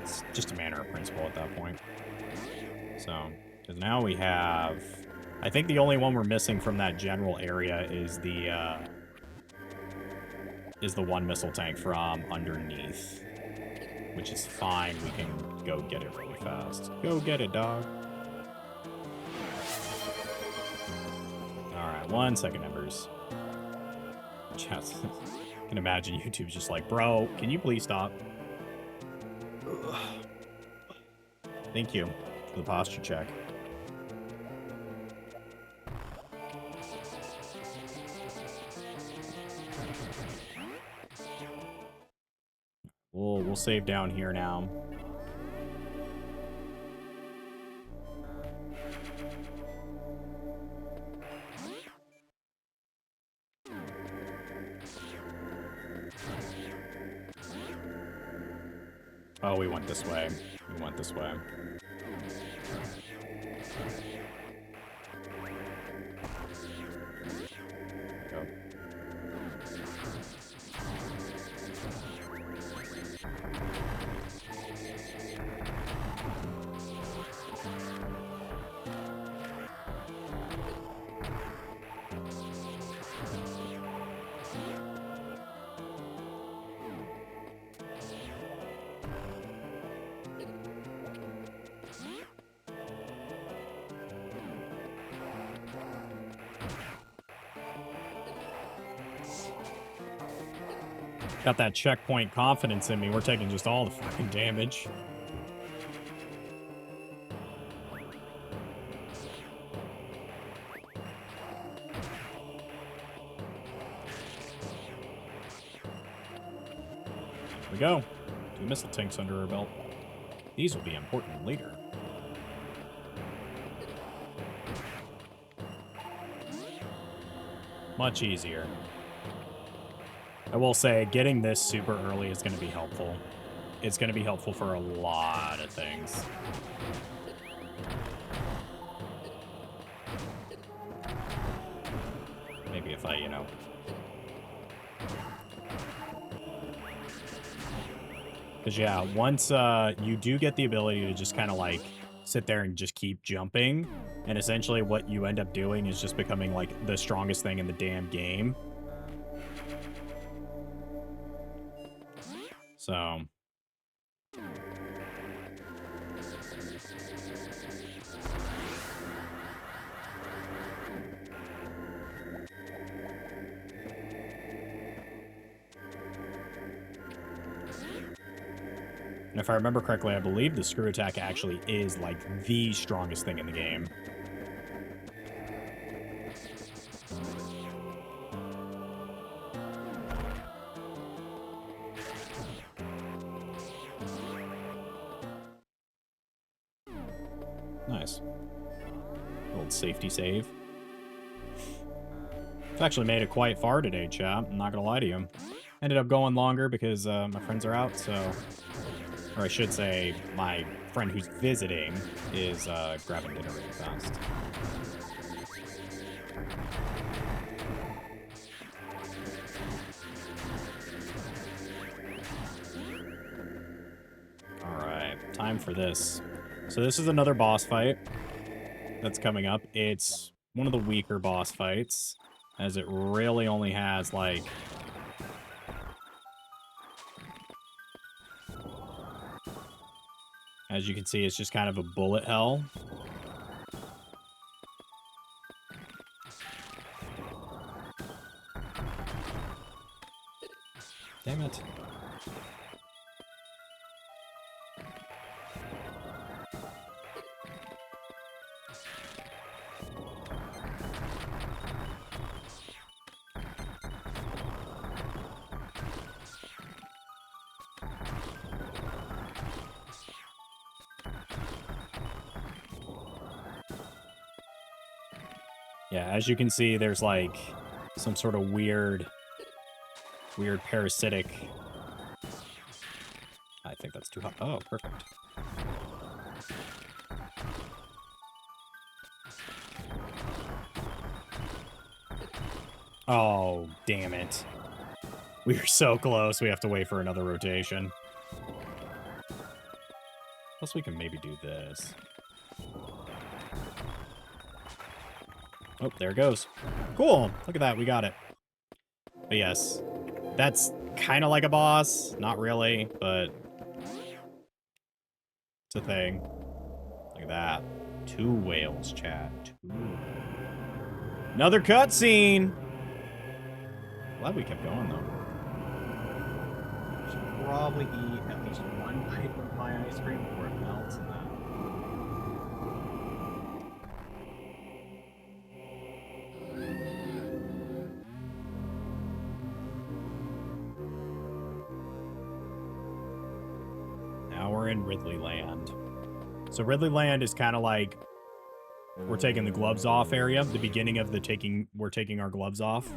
It's just a matter of principle at that point. So, because now we have... I think the only one we're missing from that general area is the one missile tank from underneath. Which is fine. We can go get it really fast. Go get it, dog. Alright, 1 second, Embers. Just, I can imagine YouTube's just like, bro, can you please stop? Thank you for the posture check. We'll save down here now. Oh, we went this way. We went this way. Go. Got that checkpoint confidence in me. We're taking just all the fucking damage. Here we go. 2 missile tanks under our belt. These will be important later. Much easier. I will say, getting this super early is going to be helpful. It's going to be helpful for a lot of things. Maybe if I, you know... Because, yeah, once you do get the ability to just kind of, like, sit there and just keep jumping, and essentially what you end up doing is just becoming, like, the strongest thing in the damn game. So... And if I remember correctly, I believe the screw attack actually is, like, the strongest thing in the game. Nice. Old safety save. I've actually made it quite far today, chat. I'm not gonna lie to you. Ended up going longer because my friends are out, so... Or I should say, my friend who's visiting is grabbing dinner really fast. Alright, time for this. So this is another boss fight that's coming up. It's one of the weaker boss fights, as it really only has, like... As you can see, it's just kind of a bullet hell. Damn it. Yeah, as you can see, there's like some sort of weird parasitic. I think that's too hot. Oh, perfect. Oh, damn it. We are so close. We have to wait for another rotation. Plus, we can maybe do this. Oh, there it goes. Cool. Look at that. We got it. But yes, that's kind of like a boss. Not really, but it's a thing. Look at that. 2 whales, chat. 2. Another cutscene. Glad we kept going, though. Should probably eat at least one pipe of my ice cream before it melts, and then... Now we're in Ridley Land. So Ridley Land is kind of like we're taking the gloves off area. The beginning of the we're taking our gloves off.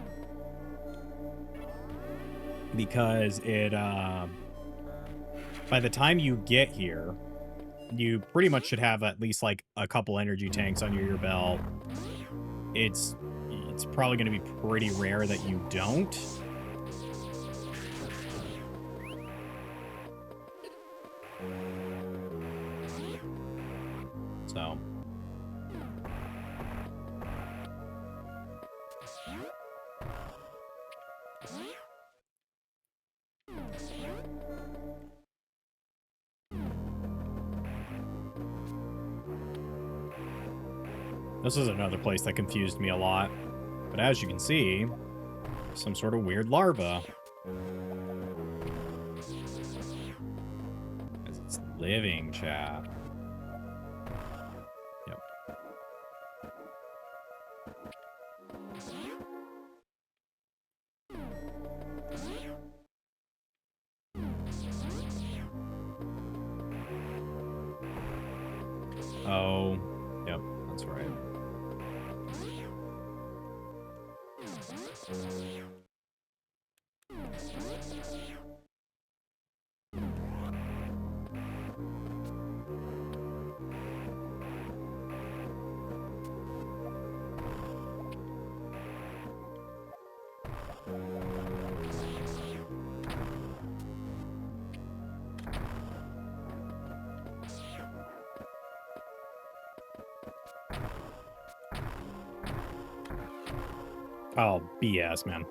Because it, by the time you get here, you pretty much should have at least like a couple energy tanks under your belt. It's probably going to be pretty rare that you don't. So. This is another place that confused me a lot. But as you can see, some sort of weird larva. It's living, chat. Yep. Oh, yep, that's right. Oh, BS, man.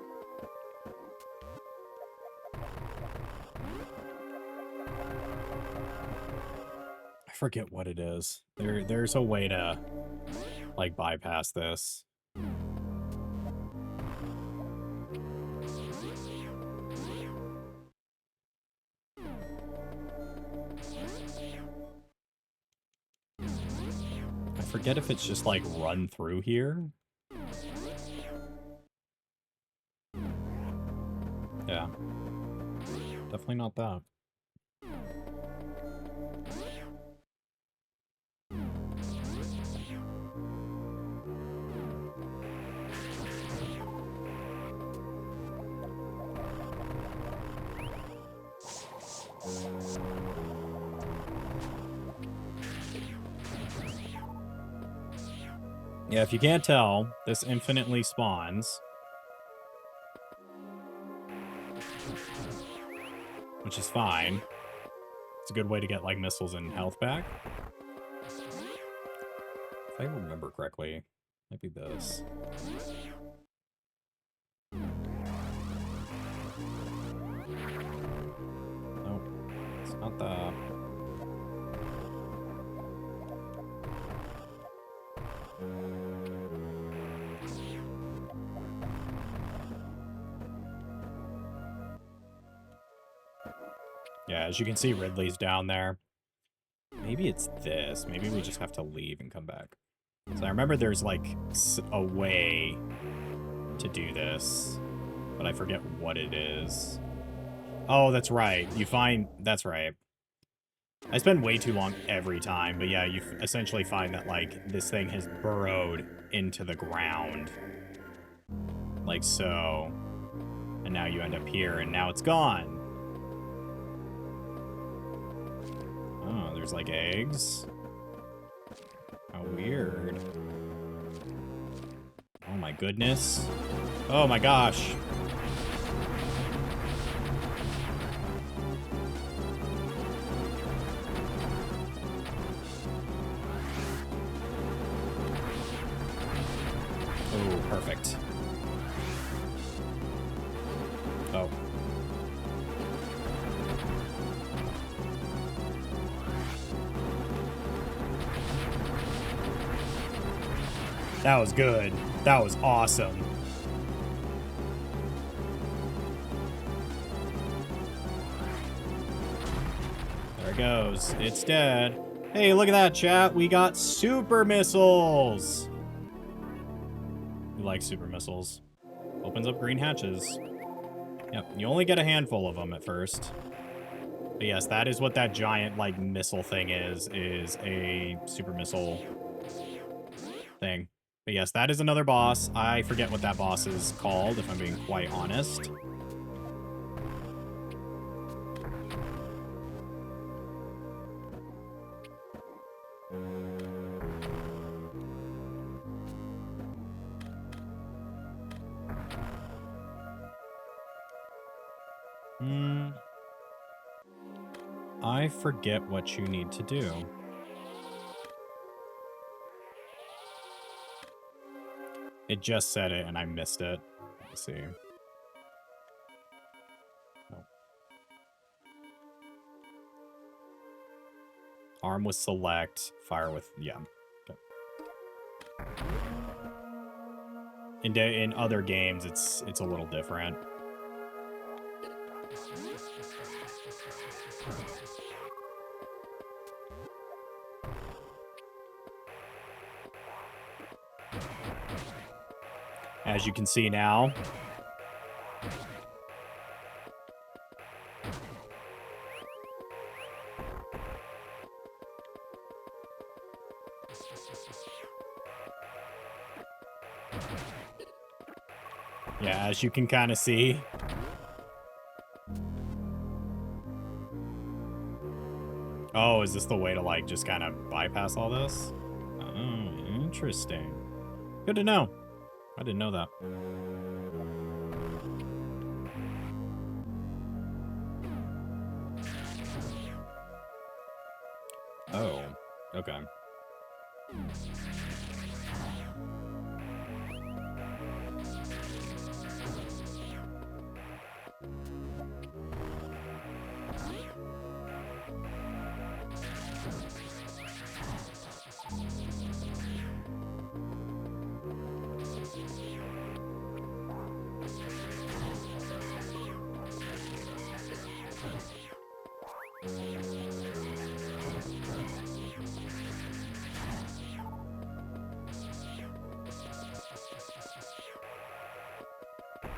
I forget what it is. There's a way to, like, bypass this. I forget if it's just, like, run through here. Yeah. Definitely not that. Yeah, if you can't tell, this infinitely spawns. Which is fine. It's a good way to get, like, missiles and health back. If I remember correctly, might be this. Nope. It's not that. Yeah, as you can see, Ridley's down there. Maybe it's this. Maybe we just have to leave and come back. So I remember there's, like, a way to do this, but I forget what it is. Oh, that's right. You find... That's right. I spend way too long every time, but yeah, you essentially find that, like, this thing has burrowed into the ground. Like so. And now you end up here, and now it's gone. Oh, there's, like, eggs. How weird. Oh my goodness. Oh my gosh. Oh, perfect. Oh. That was good. That was awesome. There it goes. It's dead. Hey, look at that, chat. We got super missiles. We like super missiles. Opens up green hatches. Yep, you only get a handful of them at first. But yes, that is what that giant, like, missile thing is a super missile thing. But yes, that is another boss. I forget what that boss is called, if I'm being quite honest. I forget what you need to do. It just said it and I missed it. Let's see. No. Arm with select, fire with, yeah. Okay. In other games, it's a little different. As you can see now. Yeah, as you can kind of see. Oh, is this the way to, like, just kind of bypass all this? Oh, interesting. Good to know. I didn't know that. Oh, okay.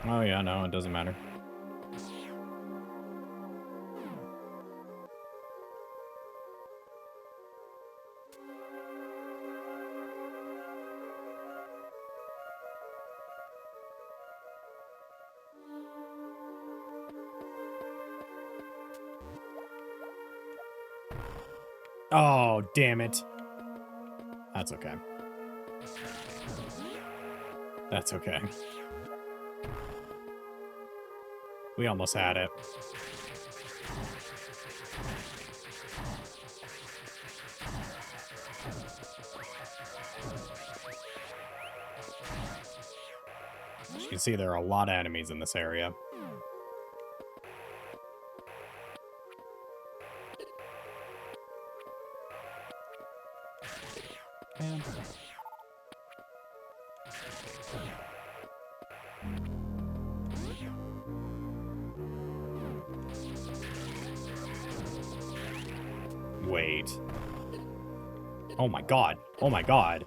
Oh yeah, no, it doesn't matter. Oh, damn it. That's okay. That's okay. We almost had it. As you can see, there are a lot of enemies in this area. Man. Wait. Oh my god. Oh my god.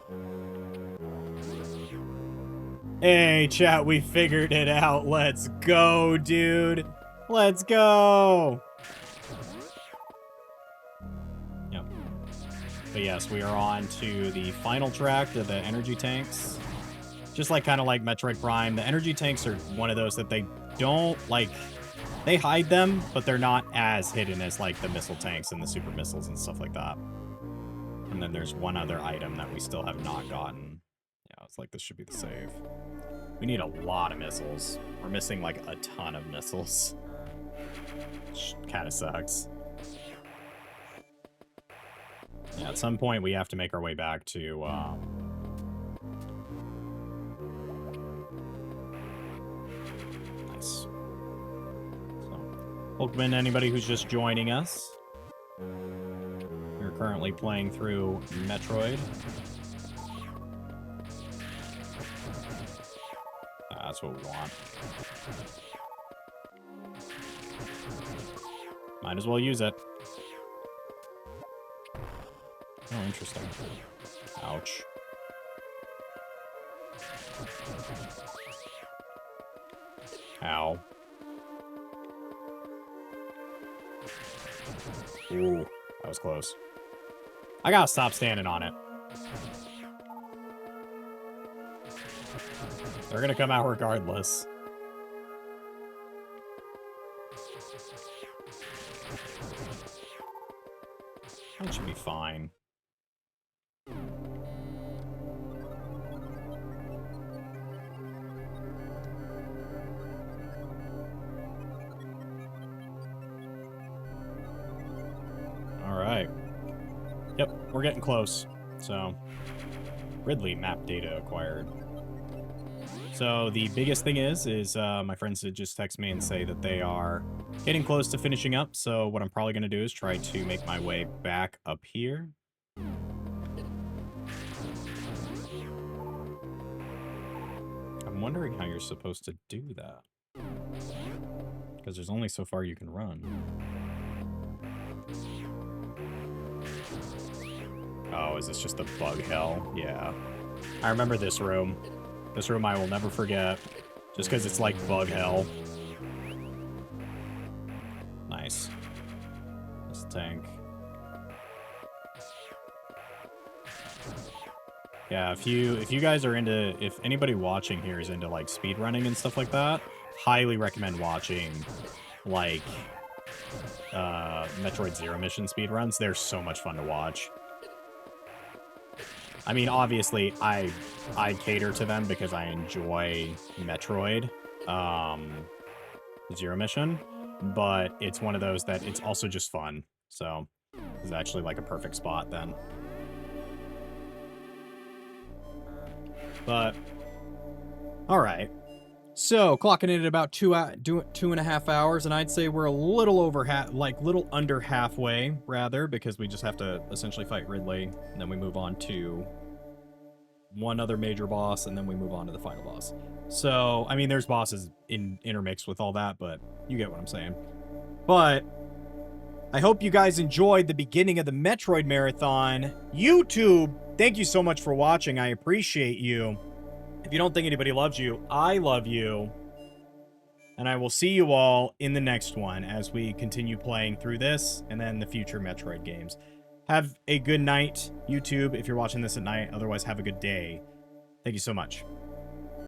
Hey, chat, we figured it out. Let's go, dude. Let's go. Yep. But yes, we are on to the final track to the energy tanks. Just like kind of like Metroid Prime, the energy tanks are one of those that they don't, like, they hide them, but they're not as hidden as, like, the missile tanks and the super missiles and stuff like that. And then there's one other item that we still have not gotten. Yeah, it's like this should be the save. We need a lot of missiles. We're missing, like, a ton of missiles. Which kind of sucks. Yeah, at some point we have to make our way back to, nice. So, welcome in anybody who's just joining us. We're currently playing through Metroid. That's what we want. Might as well use it. Oh, interesting. Ouch. Ow. Ooh, that was close. I gotta stop standing on it. They're gonna come out regardless. That should be fine. Alright. Yep, we're getting close. So, Ridley map data acquired. So the biggest thing is my friends did just text me and say that they are getting close to finishing up. So what I'm probably going to do is try to make my way back up here. I'm wondering how you're supposed to do that. Because there's only so far you can run. Oh, is this just a bug hell? Yeah. I remember this room. This room I will never forget. Just because it's like bug hell. Nice. This tank. Yeah, if you guys are into, if anybody watching here is into like speedrunning and stuff like that, highly recommend watching like Metroid Zero Mission speedruns. They're so much fun to watch. I mean, obviously, I cater to them because I enjoy Metroid Zero Mission, but it's one of those that it's also just fun. So it's actually like a perfect spot then. But all right. So clocking in at about 2.5 hours, and I'd say we're a little over little under halfway, rather, because we just have to essentially fight Ridley, and then we move on to one other major boss, and then we move on to the final boss. So, I mean, there's bosses intermixed with all that, but you get what I'm saying. But I hope you guys enjoyed the beginning of the Metroid Marathon. YouTube, thank you so much for watching. I appreciate you. If you don't think anybody loves you, I love you. And I will see you all in the next one as we continue playing through this and then the future Metroid games. Have a good night, YouTube, if you're watching this at night. Otherwise, have a good day. Thank you so much.